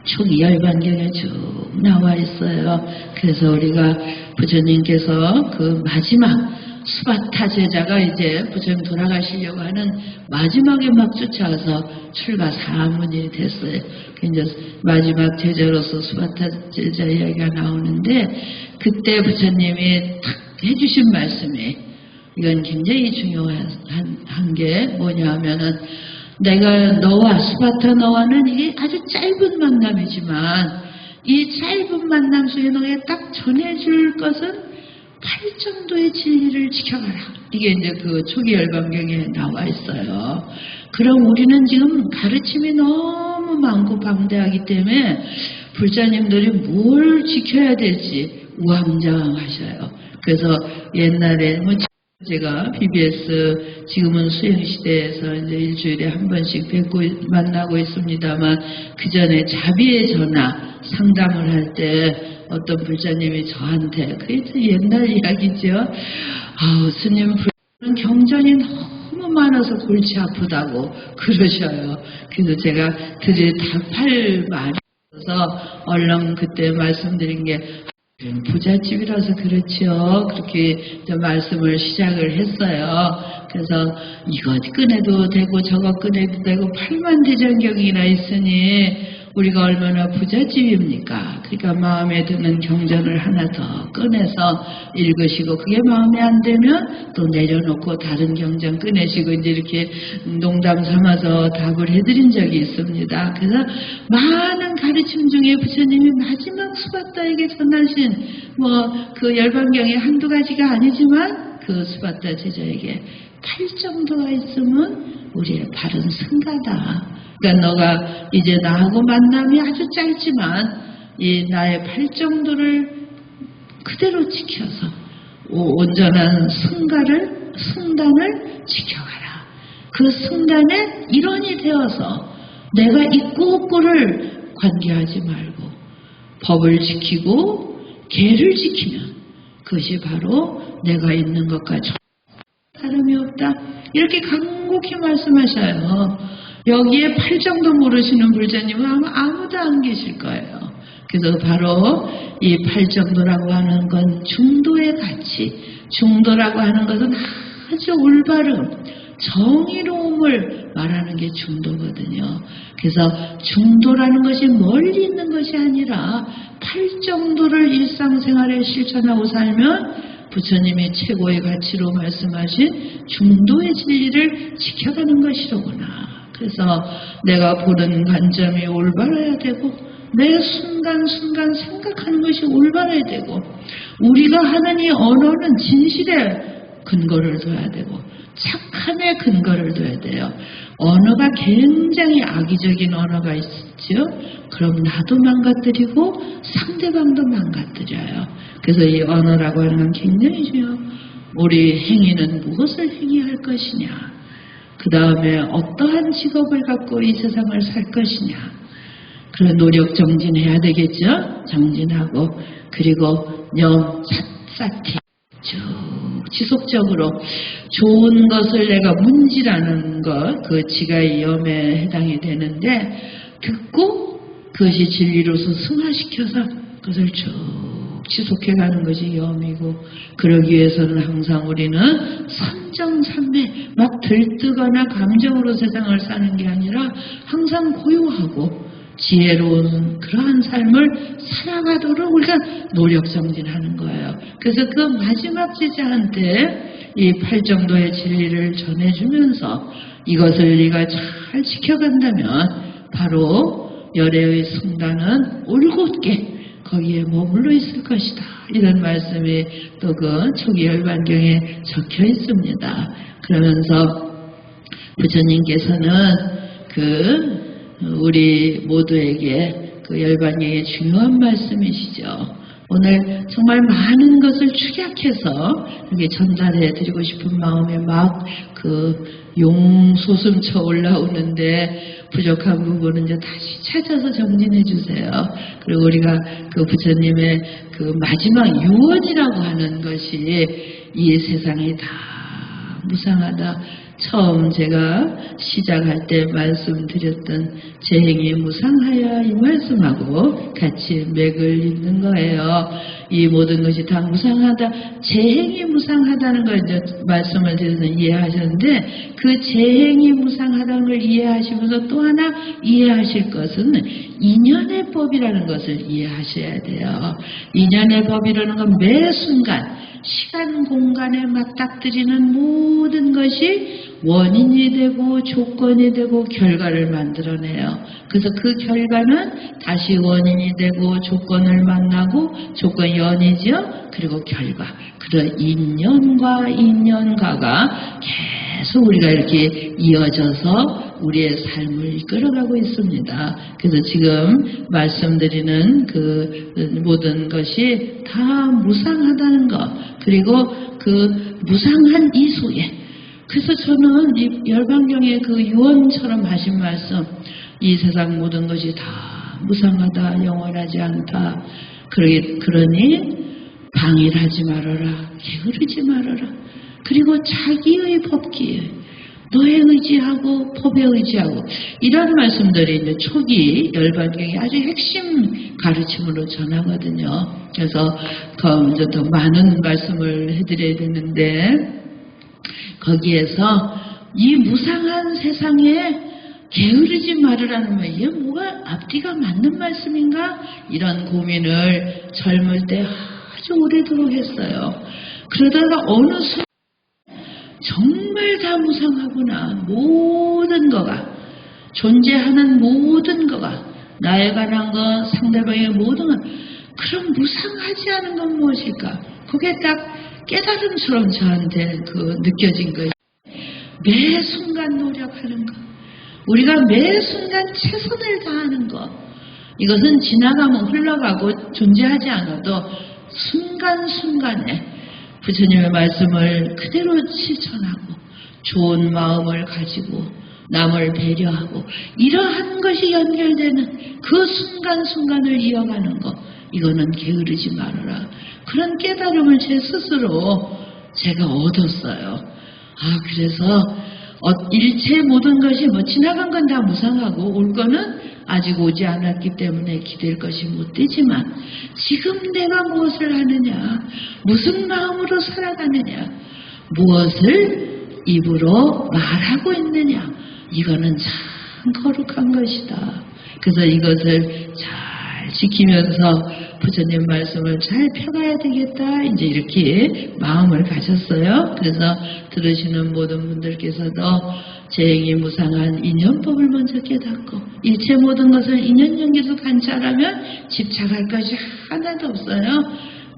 초기 열반경에 쭉 나와 있어요. 그래서 우리가 부처님께서 그 마지막 수바타 제자가 이제 부처님 돌아가시려고 하는 마지막에 막 쫓아와서 출가 사문이 됐어요. 이제 마지막 제자로서 수바타 제자 이야기가 나오는데 그때 부처님이 탁 해주신 말씀이 이건 굉장히 중요한 게 뭐냐 하면은 내가 수바타 너와는 이게 아주 짧은 만남이지만 이 짧은 만남 속에 너에게 딱 전해줄 것은 8정도의 진리를 지켜가라. 이게 이제 그 초기 열반경에 나와 있어요. 그럼 우리는 지금 가르침이 너무 많고 방대하기 때문에 불자님들이 뭘 지켜야 될지 우왕좌왕하셔요. 그래서 옛날에 제가 BBS 지금은 수행시대에서 이제 일주일에 한 번씩 뵙고 만나고 있습니다만 그 전에 자비의 전화 상담을 할 때 어떤 불자님이 저한테 그게 옛날 이야기죠. 스님 불자는 경전이 너무 많아서 골치 아프다고 그러셔요. 그래서 제가 답할 말이 없어서 얼른 그때 말씀드린 게 부잣집이라서 그렇죠. 그렇게 말씀을 시작을 했어요. 그래서 이거 꺼내도 되고 저거 꺼내도 되고 8만대장경이나 있으니 우리가 얼마나 부잣집입니까? 그러니까 마음에 드는 경전을 하나 더 꺼내서 읽으시고 그게 마음에 안 들면 또 내려놓고 다른 경전 꺼내시고 이제 이렇게 농담 삼아서 답을 해드린 적이 있습니다. 그래서 많은 가르침 중에 부처님이 마지막 수바타에게 전하신 그 열반경이 한두 가지가 아니지만 그 수바타 제자에게 8정도가 있으면 우리의 바른 승가다. 그러니까 너가 이제 나하고 만남이 아주 짧지만 이 나의 8정도를 그대로 지켜서 온전한 승단을 지켜가라. 그 승단의 일원이 되어서 내가 있고 없고를 관계하지 말고 법을 지키고 계를 지키면 그것이 바로 내가 있는 것과 다름이 없다. 이렇게 간곡히 말씀하셔요. 여기에 8정도 모르시는 불자님은 아마 아무도 안 계실 거예요. 그래서 바로 이 8정도라고 하는 건 중도의 가치, 중도라고 하는 것은 아주 올바름, 정의로움을 말하는 게 중도거든요. 그래서 중도라는 것이 멀리 있는 것이 아니라 8정도를 일상생활에 실천하고 살면 부처님이 최고의 가치로 말씀하신 중도의 진리를 지켜가는 것이로구나. 그래서 내가 보는 관점이 올바라야 되고 매 순간순간 생각하는 것이 올바라야 되고, 우리가 하는 이 언어는 진실에 근거를 둬야 되고 착함에 근거를 둬야 돼요. 언어가 굉장히 악의적인 언어가 있죠. 그럼 나도 망가뜨리고 상대방도 망가뜨려요. 그래서 이 언어라고 하는 건 굉장히 중요해요. 우리 행위는 무엇을 행위할 것이냐, 그 다음에 어떠한 직업을 갖고 이 세상을 살 것이냐, 그런 노력 정진해야 되겠죠. 정진하고, 그리고 사티 쭉 지속적으로 좋은 것을 내가 문지라는 것, 그 지가의 염에 해당이 되는데, 듣고 그것이 진리로서 승화시켜서 그것을 쭉 지속해가는 것이 염이고, 그러기 위해서는 항상 우리는 선정산매, 막 들뜨거나 감정으로 세상을 사는 게 아니라 항상 고요하고 지혜로운 그러한 삶을 살아가도록 우리가 노력 정진하는 거예요. 그래서 그 마지막 제자한테 이 8정도의 진리를 전해주면서 이것을 네가 잘 지켜간다면 바로 열애의 승단은 올곧게 거기에 머물러 있을 것이다. 이런 말씀이 또 그 초기 열반경에 적혀 있습니다. 그러면서 부처님께서는 우리 모두에게 그 열반경의 중요한 말씀이시죠. 오늘 정말 많은 것을 축약해서 이렇게 전달해 드리고 싶은 마음에 막 용솟음쳐 올라오는데 부족한 부분은 이제 다시 찾아서 정진해 주세요. 그리고 우리가 그 부처님의 그 마지막 유언이라고 하는 것이 이 세상이 다 무상하다. 처음 제가 시작할 때 말씀드렸던 재행이 무상하야 이 말씀하고 같이 맥을 잇는 거예요. 이 모든 것이 다 무상하다. 재행이 무상하다는 걸 이제 말씀을 드려서 이해하셨는데, 그 재행이 무상하다는 걸 이해하시면서 또 하나 이해하실 것은 인연의 법이라는 것을 이해하셔야 돼요. 인연의 법이라는 건 매 순간 시간 공간에 맞닥뜨리는 모든 것이 원인이 되고 조건이 되고 결과를 만들어내요. 그래서 그 결과는 다시 원인이 되고 조건을 만나고 조건이 연이죠. 그리고 결과. 그런 인연과 인연과가 계속 우리가 이렇게 이어져서 우리의 삶을 이끌어가고 있습니다. 그래서 지금 말씀드리는 그 모든 것이 다 무상하다는 것, 그리고 그 무상한 이수에, 그래서 저는 이 열반경의 그 유언처럼 하신 말씀, 이 세상 모든 것이 다 무상하다, 영원하지 않다. 그러니 방일하지 말아라, 게으르지 말아라. 그리고 자기의 법기에 너의 의지하고 법에 의지하고, 이런 말씀들이 이제 초기 열반경의 아주 핵심 가르침으로 전하거든요. 그래서 이제 더 많은 말씀을 해드려야 되는데, 거기에서 이 무상한 세상에 게으르지 말으라는 말, 이게 뭐가 앞뒤가 맞는 말씀인가? 이런 고민을 젊을 때 아주 오래도록 했어요. 그러다가 어느 순간 정말 다 무상하구나. 모든 거가, 존재하는 모든 거가, 나에 관한 것, 상대방의 모든 것, 그럼 무상하지 않은 건 무엇일까? 그게 딱 깨달음처럼 저한테 느껴진 거예요. 매 순간 노력하는 것, 우리가 매 순간 최선을 다하는 것, 이것은 지나가면 흘러가고 존재하지 않아도 순간순간에 부처님의 말씀을 그대로 실천하고 좋은 마음을 가지고 남을 배려하고 이러한 것이 연결되는 그 순간순간을 이어가는 것, 이거는 게으르지 말아라. 그런 깨달음을 제 스스로 제가 얻었어요. 그래서 일체 모든 것이 지나간 건 다 무상하고 올 거는 아직 오지 않았기 때문에 기댈 것이 못 되지만, 지금 내가 무엇을 하느냐, 무슨 마음으로 살아가느냐, 무엇을 입으로 말하고 있느냐, 이거는 참 거룩한 것이다. 그래서 이것을 잘 지키면서 부처님 말씀을 잘 펴가야 되겠다, 이제 이렇게 마음을 가졌어요. 그래서 들으시는 모든 분들께서도 재행이 무상한 인연법을 먼저 깨닫고 일체 모든 것을 인연연계에서 관찰하면 집착할 것이 하나도 없어요.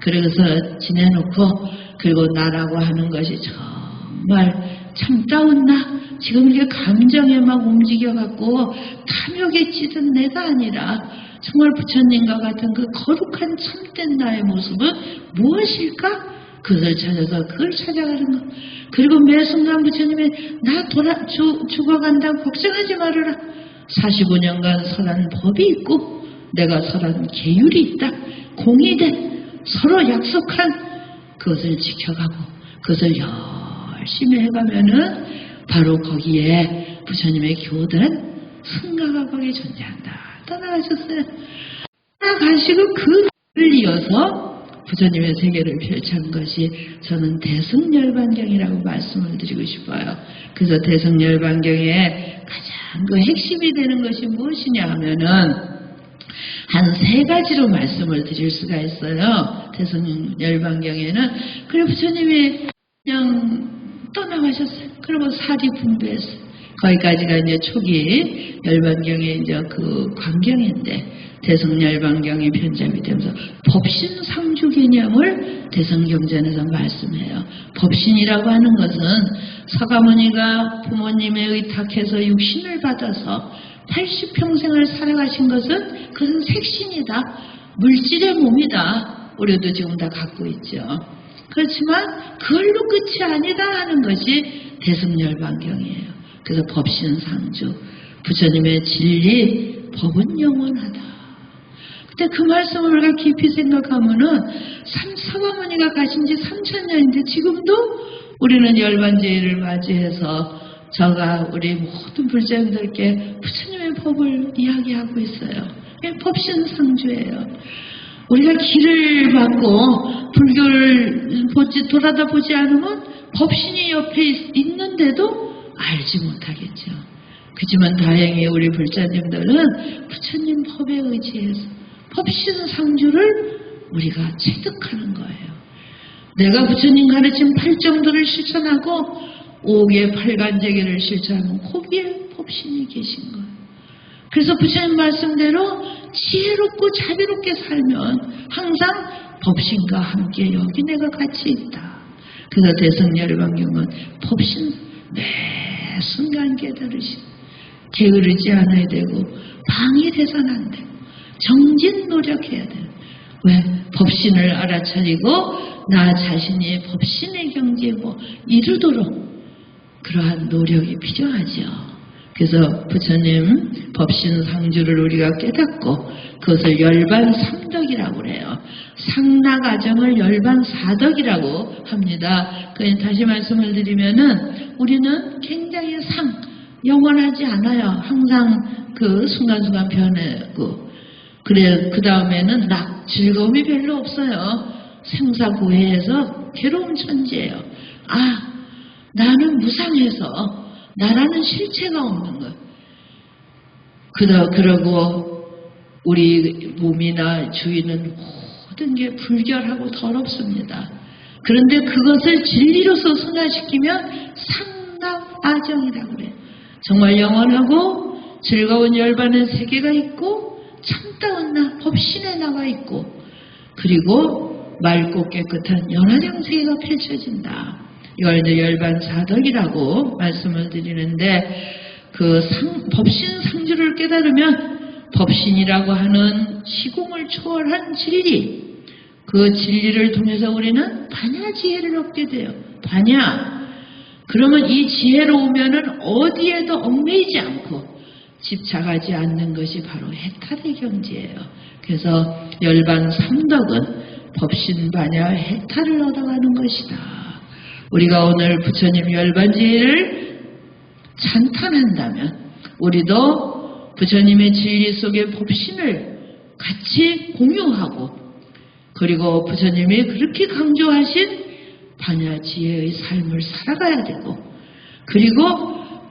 그래서 지내놓고 그리고 나라고 하는 것이 정말 참다운 나, 지금 이렇게 감정에 막 움직여갖고 탐욕에 찌든 내가 아니라 정말 부처님과 같은 그 거룩한 참된 나의 모습은 무엇일까? 그것을 찾아서 그걸 찾아가는 것. 그리고 매 순간 부처님이 나 죽어간다고 걱정하지 말아라. 45년간 설한 법이 있고 내가 설한 계율이 있다. 공의된 서로 약속한 그것을 지켜가고 그것을 열심히 해가면은 바로 거기에 부처님의 교단 승가가 거기에 존재한다. 떠나가셨어요. 떠나가시고 그 길을 이어서 부처님의 세계를 펼친 것이 저는 대승열반경이라고 말씀을 드리고 싶어요. 그래서 대승열반경의 가장 그 핵심이 되는 것이 무엇이냐 하면은 한 3가지로 말씀을 드릴 수가 있어요. 대승열반경에는. 그래 부처님이 그냥 떠나가셨어요. 그리고 사리 분배했어요. 거기까지가 이제 초기 열반경의 이제 그 광경인데 대승열반경이 편집이 되면서 법신상주 개념을 대승경전에서 말씀해요. 법신이라고 하는 것은 서가모니가 부모님의 의탁해서 육신을 받아서 80평생을 살아가신 것은 그것은 색신이다. 물질의 몸이다. 우리도 지금 다 갖고 있죠. 그렇지만 그걸로 끝이 아니다 하는 것이 대승열반경이에요. 그래서 법신상주, 부처님의 진리, 법은 영원하다. 근데 그 말씀을 우리가 깊이 생각하면은 서가모니가 가신 지 3000년인데 지금도 우리는 열반제를 맞이해서 저가 우리 모든 불자님들께 부처님의 법을 이야기하고 있어요. 법신상주예요. 우리가 길을 받고 불교를 돌아다 보지 않으면 법신이 옆에 있는데도 알지 못하겠죠. 그렇지만 다행히 우리 불자님들은 부처님 법에 의지해서 법신상주를 우리가 체득하는 거예요. 내가 부처님 가르친 8정도를 실천하고 5개 8간제계를 실천하면 거기에 법신이 계신 거예요. 그래서 부처님 말씀대로 지혜롭고 자비롭게 살면 항상 법신과 함께 여기 내가 같이 있다. 그래서 대승열반경은 법신 매 순간 깨달으시 게으르지 않아야 되고 방해돼서는 안 되고 정진 노력해야 돼요. 왜? 법신을 알아차리고 나 자신이 법신의 경지고 이르도록 그러한 노력이 필요하죠. 그래서 부처님 법신상주를 우리가 깨닫고 그것을 열반삼덕이라고 그래요. 상락아정을 열반사덕이라고 합니다. 다시 말씀을 드리면은 우리는 굉장히 영원하지 않아요. 항상 그 순간순간 변하고 그래 그 다음에는 즐거움이 별로 없어요. 생사고해에서 괴로운 천지예요. 나는 무상해서 나라는 실체가 없는 것. 그러고 우리 몸이나 주위는 모든 게 불결하고 더럽습니다. 그런데 그것을 진리로서 승화시키면 상락아정이라고 그래요. 정말 영원하고 즐거운 열반의 세계가 있고 참다운 나, 법신에 나와 있고 그리고 맑고 깨끗한 연화장 세계가 펼쳐진다. 이걸 이제 열반사덕이라고 말씀을 드리는데 법신 상주를 깨달으면 법신이라고 하는 시공을 초월한 진리, 그 진리를 통해서 우리는 반야 지혜를 얻게 돼요. 반야. 그러면 이 지혜로 오면은 어디에도 얽매이지 않고 집착하지 않는 것이 바로 해탈의 경지예요. 그래서 열반 삼덕은 법신 반야 해탈을 얻어가는 것이다. 우리가 오늘 부처님 열반지혜를 찬탄한다면 우리도 부처님의 진리 속의 법신을 같이 공유하고 그리고 부처님이 그렇게 강조하신 반야지혜의 삶을 살아가야 되고 그리고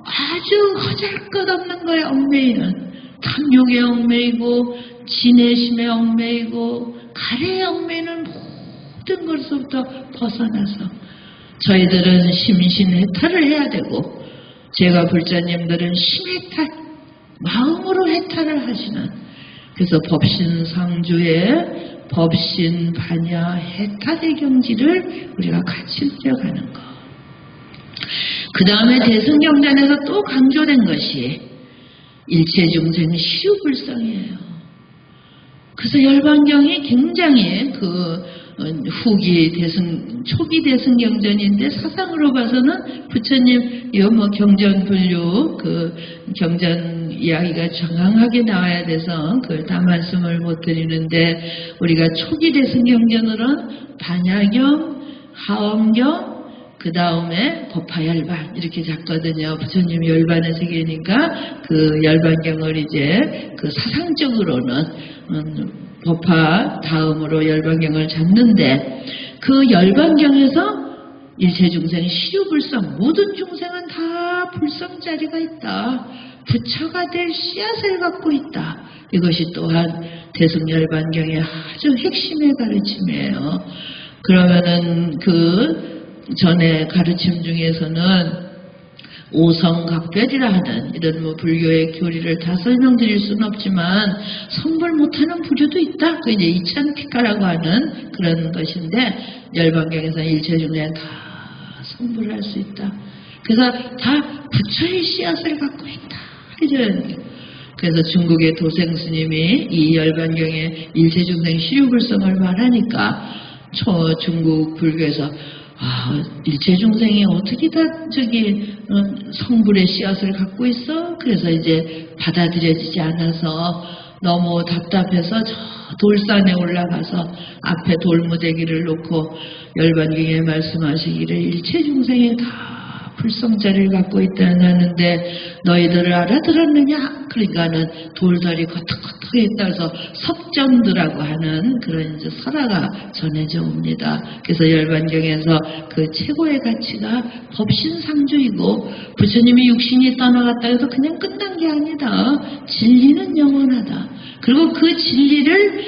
아주 허잘것없는 거에 얽매이는 탐욕에 얽매이고 진해심에 얽매이고 가래에 얽매이는 모든 것으로부터 벗어나서 저희들은 심신해탈을 해야 되고 제가 불자님들은 심해탈, 마음으로 해탈을 하시는, 그래서 법신상주의 법신 반야 해탈의 경지를 우리가 같이 누려가는 것. 그 다음에 대승경전에서 또 강조된 것이 일체중생 시유불성이에요. 그래서 열반경이 굉장히 후기 초기 대승경전인데 사상으로 봐서는 부처님 경전 분류 경전 이야기가 정확하게 나와야 돼서 그걸 다 말씀을 못 드리는데, 우리가 초기 대승경전으로는 반야경, 하엄경, 그 다음에 법화열반 이렇게 잡거든요. 부처님 열반의 세계니까 그 열반경을 이제 사상적으로는 법화 다음으로 열반경을 잡는데, 그 열반경에서 일체중생 시유불성, 모든 중생은 다 불성자리가 있다, 부처가 될 씨앗을 갖고 있다. 이것이 또한 대승열반경의 아주 핵심의 가르침이에요. 그러면은 전에 가르침 중에서는 오성각별이라 하는 이런 불교의 교리를 다 설명드릴 수는 없지만 성불 못하는 부류도 있다. 그 이제 이찬티카라고 하는 그런 것인데, 열반경에서는 일체중생 다 성불할 수 있다. 그래서 다 부처의 씨앗을 갖고 있다. 그래서 중국의 도생스님이 이 열반경에 일체중생 시유불성을 말하니까 중국 불교에서 일체중생이 어떻게 다 성불의 씨앗을 갖고 있어? 그래서 이제 받아들여지지 않아서 너무 답답해서 저 돌산에 올라가서 앞에 돌무대기를 놓고 열반경에 말씀하시기를 일체중생이 다 불성자를 갖고 있다는 하는데 너희들을 알아들었느냐? 그러니까는 돌다리 거덕거덕에 따라서 석전두라고 하는 그런 이제 설화가 전해져 옵니다. 그래서 열반경에서 그 최고의 가치가 법신상주이고, 부처님이 육신이 떠나갔다 해서 그냥 끝난 게 아니다. 진리는 영원하다. 그리고 그 진리를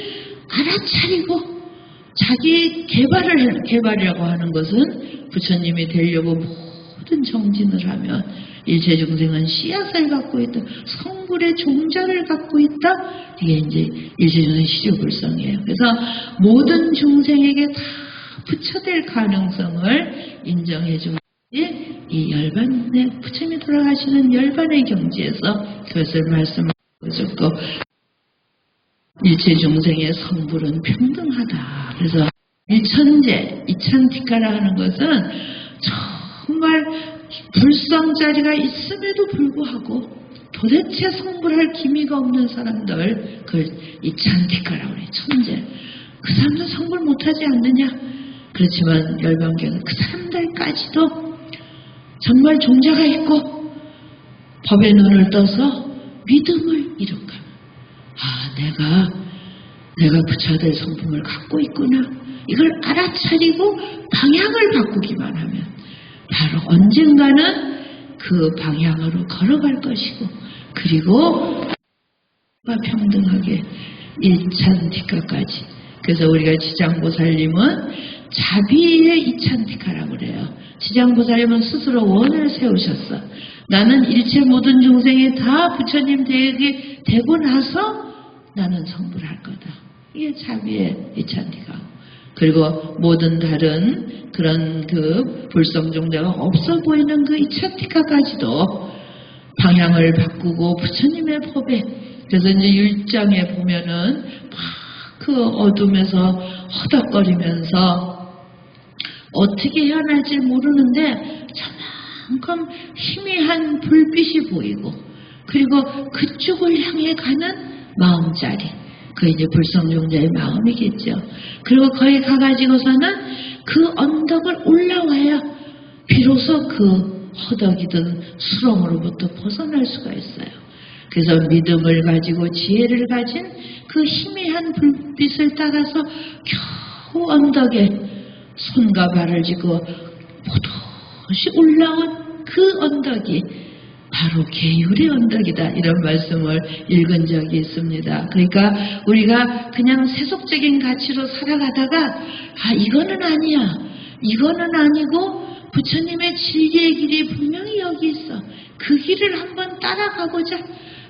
알아차리고 자기 개발이라고 하는 것은 부처님이 되려고 모든 정진을 하면 일체중생은 씨앗을 갖고 있다, 성불의 종자를 갖고 있다. 이게 이제 일체중생 시유불성이에요. 그래서 모든 중생에게 다 부처될 가능성을 인정해주는 이 열반의 부처님이 돌아가시는 열반의 경지에서 그것을 말씀하셨고, 일체중생의 성불은 평등하다. 그래서 일천재, 이찬티카라 하는 것은 정말 불성자리가 있음에도 불구하고 도대체 성불할 기미가 없는 사람들, 그걸 이찬티카라고 그래. 천재. 그 사람들 성불 못하지 않느냐? 그렇지만 열반경은 그 사람들까지도 정말 종자가 있고 법의 눈을 떠서 믿음을 이룩하면, 내가 부처될 성품을 갖고 있구나. 이걸 알아차리고 방향을 바꾸기만 하면 바로 언젠가는 그 방향으로 걸어갈 것이고, 그리고 평등하게 일찬티카까지. 그래서 우리가 지장보살님은 자비의 이찬티카라고 그래요. 지장보살님은 스스로 원을 세우셨어. 나는 일체 모든 중생이 다 부처님 되고 나서 나는 성불할 거다. 이게 자비의 이찬티카. 그리고 모든 다른 그런 불성종자가 없어 보이는 그 이찬티카까지도 방향을 바꾸고 부처님의 법에, 그래서 이제 1장에 보면은 막 그 어둠에서 허덕거리면서 어떻게 해야 할지 모르는데 저만큼 희미한 불빛이 보이고, 그리고 그쪽을 향해 가는 마음자리, 그 이제 불성종자의 마음이겠죠. 그리고 거기 가가지고서는 그 언덕을 올라와야 비로소 그 허덕이든 수렁으로부터 벗어날 수가 있어요. 그래서 믿음을 가지고 지혜를 가진 그 희미한 불빛을 따라서 겨우 언덕에 손과 발을 쥐고 포도시 올라온 그 언덕이 바로 계율의 언덕이다. 이런 말씀을 읽은 적이 있습니다. 그러니까 우리가 그냥 세속적인 가치로 살아가다가 이거는 아니야, 이거는 아니고 부처님의 진리의 길이 분명히 여기 있어. 그 길을 한번 따라가고자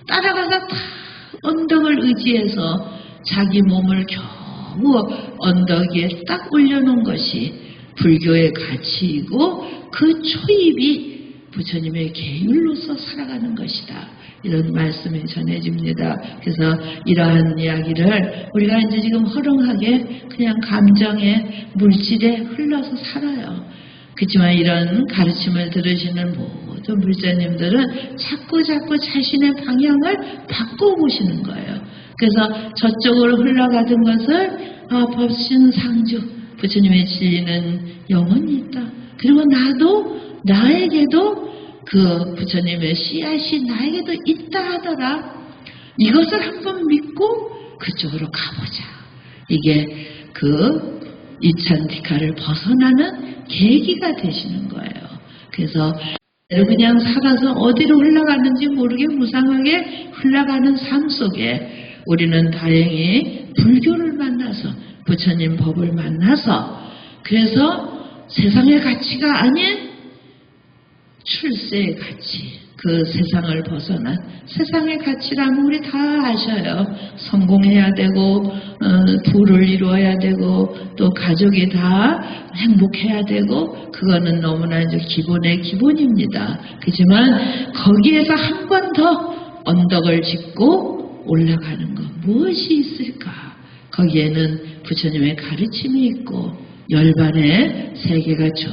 따라가서 다 언덕을 의지해서 자기 몸을 겨우 언덕 위에 딱 올려놓은 것이 불교의 가치이고 그 초입이 부처님의 계율로서 살아가는 것이다. 이런 말씀이 전해집니다. 그래서 이러한 이야기를 우리가 이제 지금 허름하게 그냥 감정의 물질에 흘러서 살아요. 그렇지만 이런 가르침을 들으시는 모든 불자님들은 자꾸 자신의 방향을 바꿔보시는 거예요. 그래서 저쪽으로 흘러가던 것을 법신상주, 부처님의 진리는 영원히 있다. 그리고 나에게도 그 부처님의 씨앗이 나에게도 있다 하더라. 이것을 한번 믿고 그쪽으로 가보자. 이게 그 이찬티카를 벗어나는 계기가 되시는 거예요. 그래서 그냥 살아서 어디로 흘러가는지 모르게 무상하게 흘러가는 삶 속에 우리는 다행히 불교를 만나서 부처님 법을 만나서 그래서 세상의 가치가 아닌 출세의 가치, 그 세상을 벗어난 세상의 가치라면 우리 다 아셔요. 성공해야 되고 부를 이루어야 되고 또 가족이 다 행복해야 되고 그거는 너무나 이제 기본의 기본입니다. 그렇지만 거기에서 한 번 더 언덕을 짚고 올라가는 것 무엇이 있을까? 거기에는 부처님의 가르침이 있고 열반의 세계가 쭉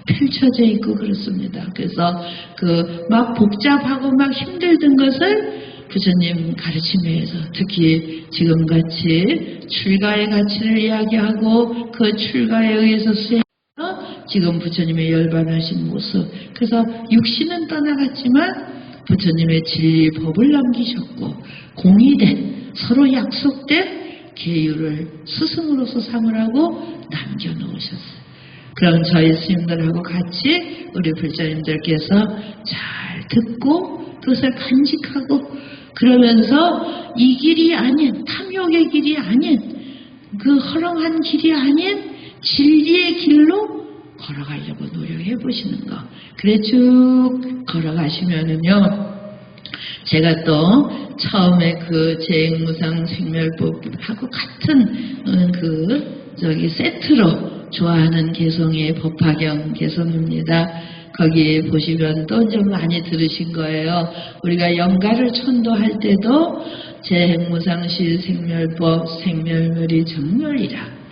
펼쳐져 있고 그렇습니다. 그래서 그 막 복잡하고 막 힘들던 것을 부처님 가르침에 의해서 특히 지금같이 출가의 가치를 이야기하고 그 출가에 의해서 수행해서 지금 부처님의 열반하신 모습, 그래서 육신은 떠나갔지만 부처님의 진리 법을 남기셨고 공의된 서로 약속된 계율을 스승으로서 삼으라고 남겨놓으셨어요. 그럼 저희 스님들하고 같이 우리 불자님들께서 잘 듣고 그것을 간직하고 그러면서 이 길이 아닌 탐욕의 길이 아닌 그 허렁한 길이 아닌 진리의 길로 걸어가려고 노력해 보시는 거. 그래 쭉 걸어가시면은요. 제가 또 처음에 그 재행무상 생멸법하고 같은 세트로 좋아하는 개성의 법화경 개성입니다. 거기 보시면 또 좀 많이 들으신 거예요. 우리가 영가를 천도할 때도 재행무상시 생멸법 생멸멸이 정멸이라.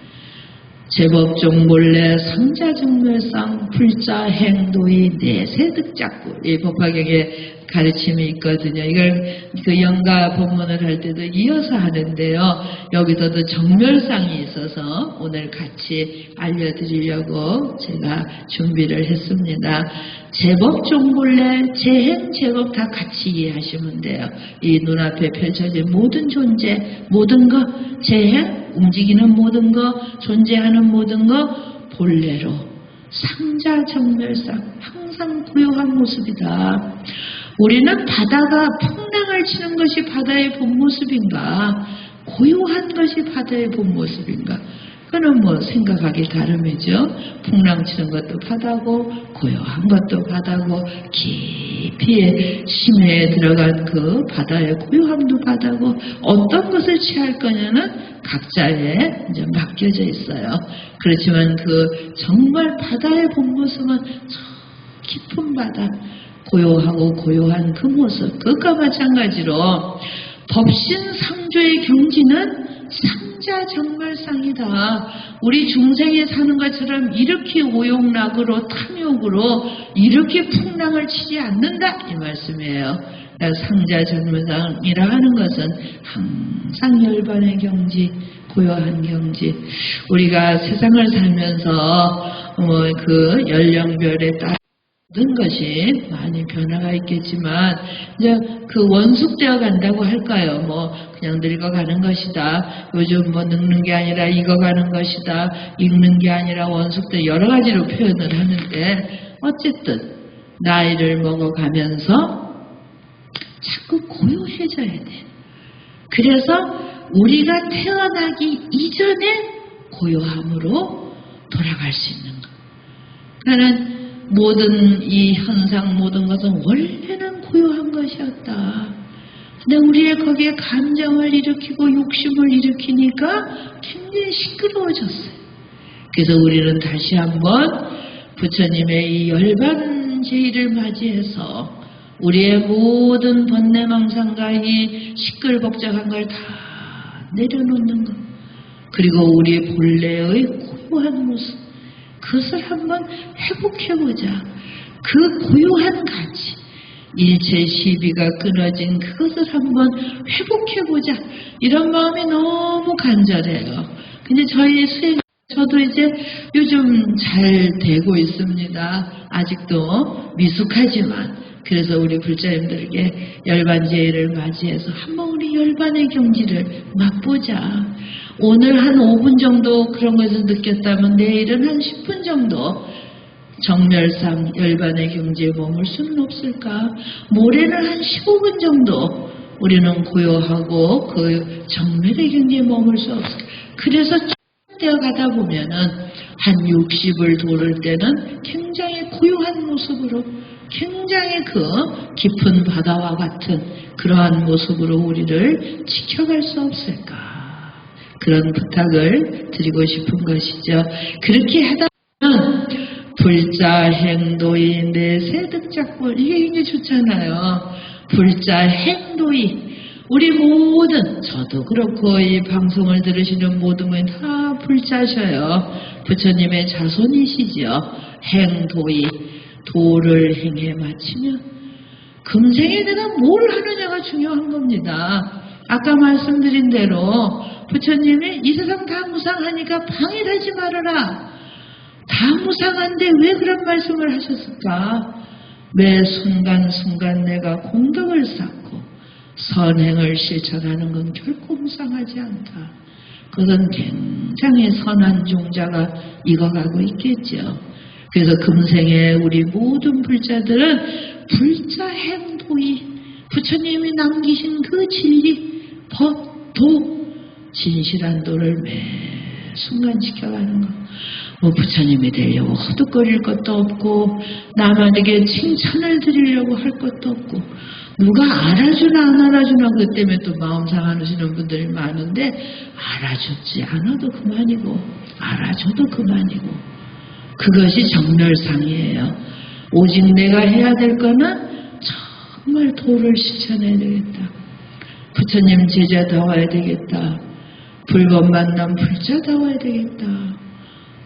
제법종 몰래 상자정멸상 불자행도의 내세득작구 이 법화경에 가르침이 있거든요. 이걸 그 영가 법문을 할 때도 이어서 하는데요. 여기서도 정멸상이 있어서 오늘 같이 알려드리려고 제가 준비를 했습니다. 제법종 본래 재행 제법 다 같이 이해하시면 돼요. 이 눈앞에 펼쳐진 모든 존재, 모든 것, 재행, 움직이는 모든 것, 존재하는 모든 것 본래로 상자정멸상 항상 고요한 모습이다. 우리는 바다가 풍랑을 치는 것이 바다의 본 모습인가? 고요한 것이 바다의 본 모습인가? 그거는 뭐 생각하기 다름이죠. 풍랑 치는 것도 바다고 고요한 것도 바다고 깊이 심해에 들어간 그 바다의 고요함도 바다고 어떤 것을 취할 거냐는 각자에 이제 맡겨져 있어요. 그렇지만 그 정말 바다의 본 모습은 저 깊은 바다 고요하고 고요한 그 모습, 그것과 마찬가지로 법신상조의 경지는 상자정멸상이다. 우리 중생에 사는 것처럼 이렇게 오욕락으로 탐욕으로 이렇게 풍랑을 치지 않는다 이 말씀이에요. 상자정멸상이라 하는 것은 항상 열반의 경지, 고요한 경지. 우리가 세상을 살면서 그 연령별에 따라 모든 것이 많이 변화가 있겠지만 이제 그 원숙되어 간다고 할까요? 그냥 늙어가는 것이다. 요즘 늙는 게 아니라 익어가는 것이다. 익는 게 아니라 원숙되 여러 가지로 표현을 하는데 어쨌든 나이를 먹어가면서 자꾸 고요해져야 돼. 그래서 우리가 태어나기 이전에 고요함으로 돌아갈 수 있는 거. 나는 모든 이 현상 모든 것은 원래는 고요한 것이었다. 근데 우리의 거기에 감정을 일으키고 욕심을 일으키니까 굉장히 시끄러워졌어요. 그래서 우리는 다시 한번 부처님의 이 열반제의를 맞이해서 우리의 모든 번뇌망상과 이 시끌벅적한 걸 다 내려놓는 것, 그리고 우리 본래의 고요한 모습, 그것을 한번 회복해보자. 그 고요한 가치, 일체 시비가 끊어진 그것을 한번 회복해보자. 이런 마음이 너무 간절해요. 근데 저희 저도 이제 요즘 잘 되고 있습니다. 아직도 미숙하지만. 그래서 우리 불자님들에게 열반제의를 맞이해서 한번 우리 열반의 경지를 맛보자. 오늘 한 5분 정도 그런 것을 느꼈다면 내일은 한 10분 정도 정멸상 열반의 경지에 머물 수는 없을까? 모레는 한 15분 정도 우리는 고요하고 그 정멸의 경지에 머물 수 없을까? 그래서 되어 가다 보면은 한 60을 도를 때는 굉장히 고요한 모습으로, 굉장히 그 깊은 바다와 같은 그러한 모습으로 우리를 지켜갈 수 없을까? 그런 부탁을 드리고 싶은 것이죠. 그렇게 하다 보면 불자행도이 내세득작불, 이게 굉장히 좋잖아요. 불자행도이, 우리 모든, 저도 그렇고 이 방송을 들으시는 모든 분이 다 불자셔요. 부처님의 자손이시죠. 행도이, 도를 행해 마치면 금생에 내가 뭘 하느냐가 중요한 겁니다. 아까 말씀드린 대로 부처님이 이 세상 다 무상하니까 방해하지 말아라. 다 무상한데 왜 그런 말씀을 하셨을까? 매 순간순간 내가 공덕을 쌓고 선행을 실천하는 건 결코 무상하지 않다. 그건 굉장히 선한 종자가 익어가고 있겠죠. 그래서 금생에 우리 모든 불자들은 불자행도이, 부처님이 남기신 그 진리, 법, 도, 진실한 도를 매 순간 지켜가는 것. 뭐 부처님이 되려고 허덕거릴 것도 없고 남에게 칭찬을 드리려고 할 것도 없고 누가 알아주나 안 알아주나 그 때문에 또 마음 상하시는 분들이 많은데 알아주지 않아도 그만이고 알아줘도 그만이고 그것이 정멸상이에요. 오직 내가 해야 될 거는 정말 도를 실천해야 되겠다. 부처님 제자다워야 되겠다. 불법 만남 불자다워야 되겠다.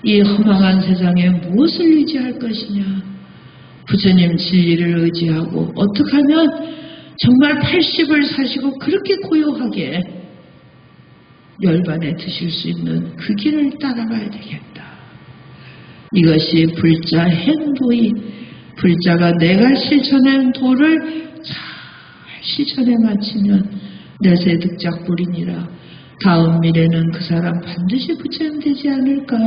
이 허망한 세상에 무엇을 의지할 것이냐. 부처님 진리를 의지하고 어떻게 하면 정말 80을 사시고 그렇게 고요하게 열반에 드실 수 있는 그 길을 따라가야 되겠다. 이것이 불자 행도이, 불자가 내가 실천한 도를 잘 실천해 마치면 내세득작불이니라. 다음 미래는 그 사람 반드시 부처님 되지 않을까?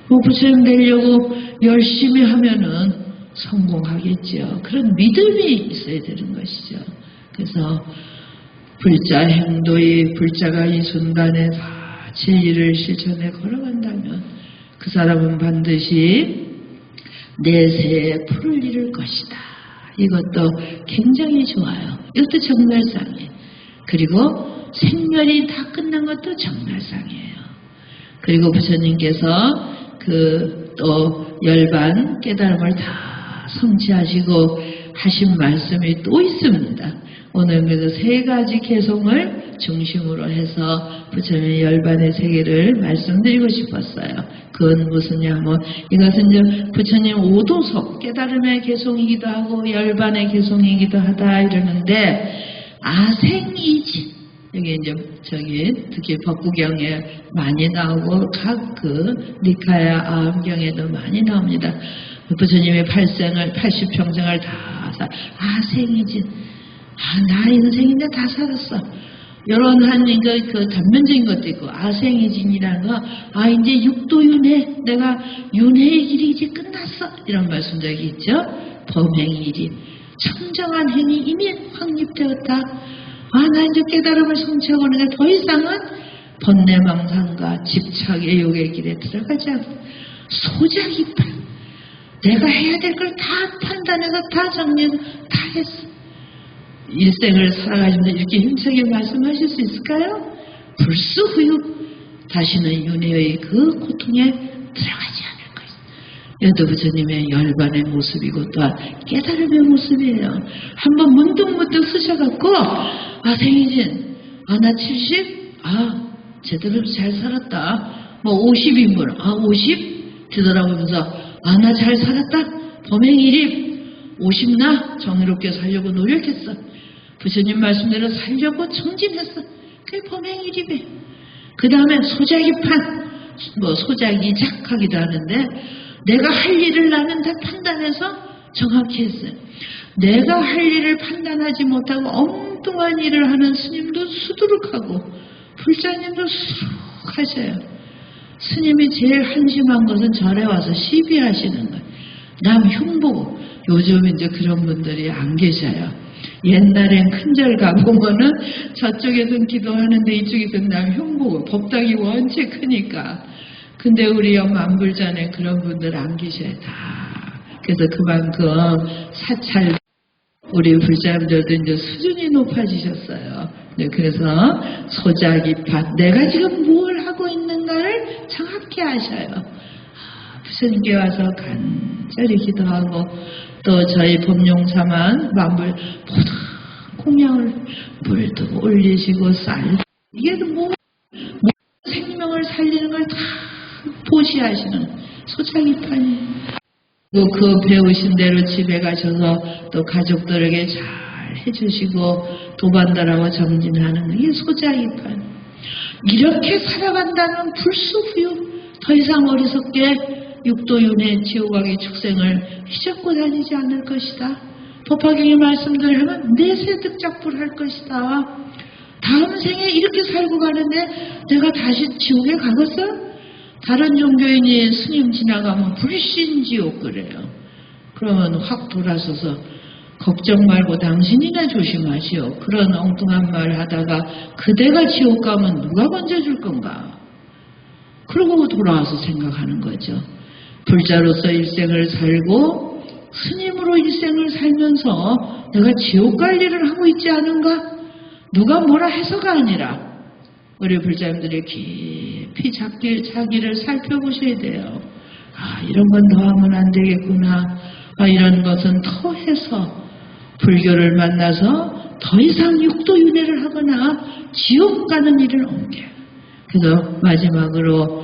뭐 부처님 되려고 열심히 하면은 성공하겠죠. 그런 믿음이 있어야 되는 것이죠. 그래서 불자 행도의 불자가 이 순간에 다 진리를 실천해 걸어간다면 그 사람은 반드시 내세에 풀을 이룰 것이다. 이것도 굉장히 좋아요. 이것도 정멸상이에요. 그리고 생멸이 다 끝난 것도 정멸상이에요. 그리고 부처님께서 또 열반 깨달음을 다 성취하시고 하신 말씀이 또 있습니다. 오늘 그래서 세 가지 개송을 중심으로 해서 부처님의 열반의 세계를 말씀드리고 싶었어요. 그건 무슨냐 하면 이것은 이제 부처님 오도속 깨달음의 개송이기도 하고 열반의 개송이기도 하다 이러는데 아생이지 여기 이제 특히 법구경에 많이 나오고 각 그 니카야 아함경에도 많이 나옵니다. 부처님의 80평생을 다 아생이지. 나 인생인데 다 살았어. 이런 그 단면적인 것도 있고 아생이진이라는 거 이제 육도윤회 내가 윤회의 길이 이제 끝났어 이런 말씀적이 있죠. 범행일이 청정한 행이 이미 확립되었다. 나 이제 깨달음을 성취하고 있는데 더 이상은 번뇌망상과 집착의 욕의 길에 들어가지 않고 소작이빨 내가 해야 될 걸 다 판단해서 다 정리해서 다 했어. 일생을 살아가시면서 이렇게 힘차게 말씀하실 수 있을까요? 불수후육 다시는 윤회의 그 고통에 들어가지 않을 것이다. 여도 부처님의 열반의 모습이고 또한 깨달음의 모습이에요. 한번 문득문득 쓰셔갖고 생이진 나 70? 제대로 잘 살았다. 뭐 50인분 50? 뒤돌아보면서 나 잘 살았다. 범행일입 50나 정의롭게 살려고 노력했어. 부처님 말씀대로 살려고 정진했어. 그게 범행일입에. 그 다음에 소작이판, 소작이작 하기도 하는데 내가 할 일을 나는 다 판단해서 정확히 했어요. 내가 할 일을 판단하지 못하고 엉뚱한 일을 하는 스님도 수두룩하고 불자님도 수두룩하셔요. 스님이 제일 한심한 것은 절에 와서 시비하시는 거예요. 남 흉보고. 요즘 이제 그런 분들이 안 계셔요. 옛날엔 큰절 가보면은 저쪽에서는 기도하는데 이쪽에서는 남 흉보고 법당이 원체 크니까. 근데 우리 만불전에 그런 분들 안 계셔요. 다. 그래서 그만큼 사찰 우리 불자님들도 이제 수준이 높아지셨어요. 네, 그래서 소작이파 내가 지금 뭘 하고 있는가를 정확히 아셔요. 부처님께 와서 간절히 기도하고 또 저희 법룡사만 만불 모든 공양을 물도 올리시고 쌀 이게 생명을 살리는 걸 다 보시하시는 소작이판이 그 배우신 대로 집에 가셔서 또 가족들에게 잘 해주시고 도반달하고 정진하는 이게 소작이판. 이렇게 살아간다면 불수후육 더 이상 어리석게 육도윤회 지옥왕의 축생을 휘젓고 다니지 않을 것이다. 법화경의 말씀대로 하면 내세 득작불할 것이다. 다음 생에 이렇게 살고 가는데 내가 다시 지옥에 가겠어? 다른 종교인이 스님 지나가면 불신지옥 그래요. 그러면 확 돌아서서 걱정 말고 당신이나 조심하시오. 그런 엉뚱한 말 하다가 그대가 지옥 가면 누가 건져줄 건가? 그러고 돌아와서 생각하는 거죠. 불자로서 일생을 살고 스님으로 일생을 살면서 내가 지옥 갈 일을 하고 있지 않은가? 누가 뭐라 해서가 아니라 우리 불자님들이 깊이 자기를 살펴보셔야 돼요. 이런 건 더 하면 안 되겠구나. 이런 것은 더 해서 불교를 만나서 더 이상 육도윤회를 하거나 지옥 가는 일을 옮겨요. 그래서 마지막으로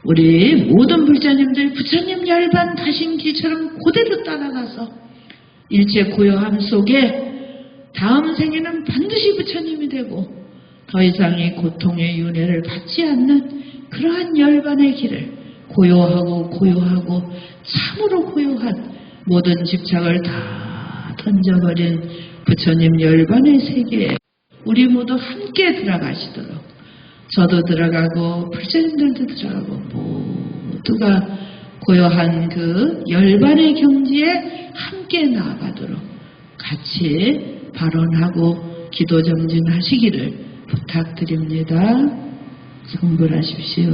우리 모든 불자님들 부처님 열반 다신기처럼 그대로 따라가서 일체 고요함 속에 다음 생에는 반드시 부처님이 되고 더 이상 이 고통의 윤회를 받지 않는 그러한 열반의 길을 고요하고 참으로 고요한 모든 집착을 다 던져버린 부처님 열반의 세계에 우리 모두 함께 들어가시도록 저도 들어가고 불자님들도 들어가고 모두가 고요한 그 열반의 경지에 함께 나아가도록 같이 발언하고 기도정진하시기를 부탁드립니다. 성불하십시오.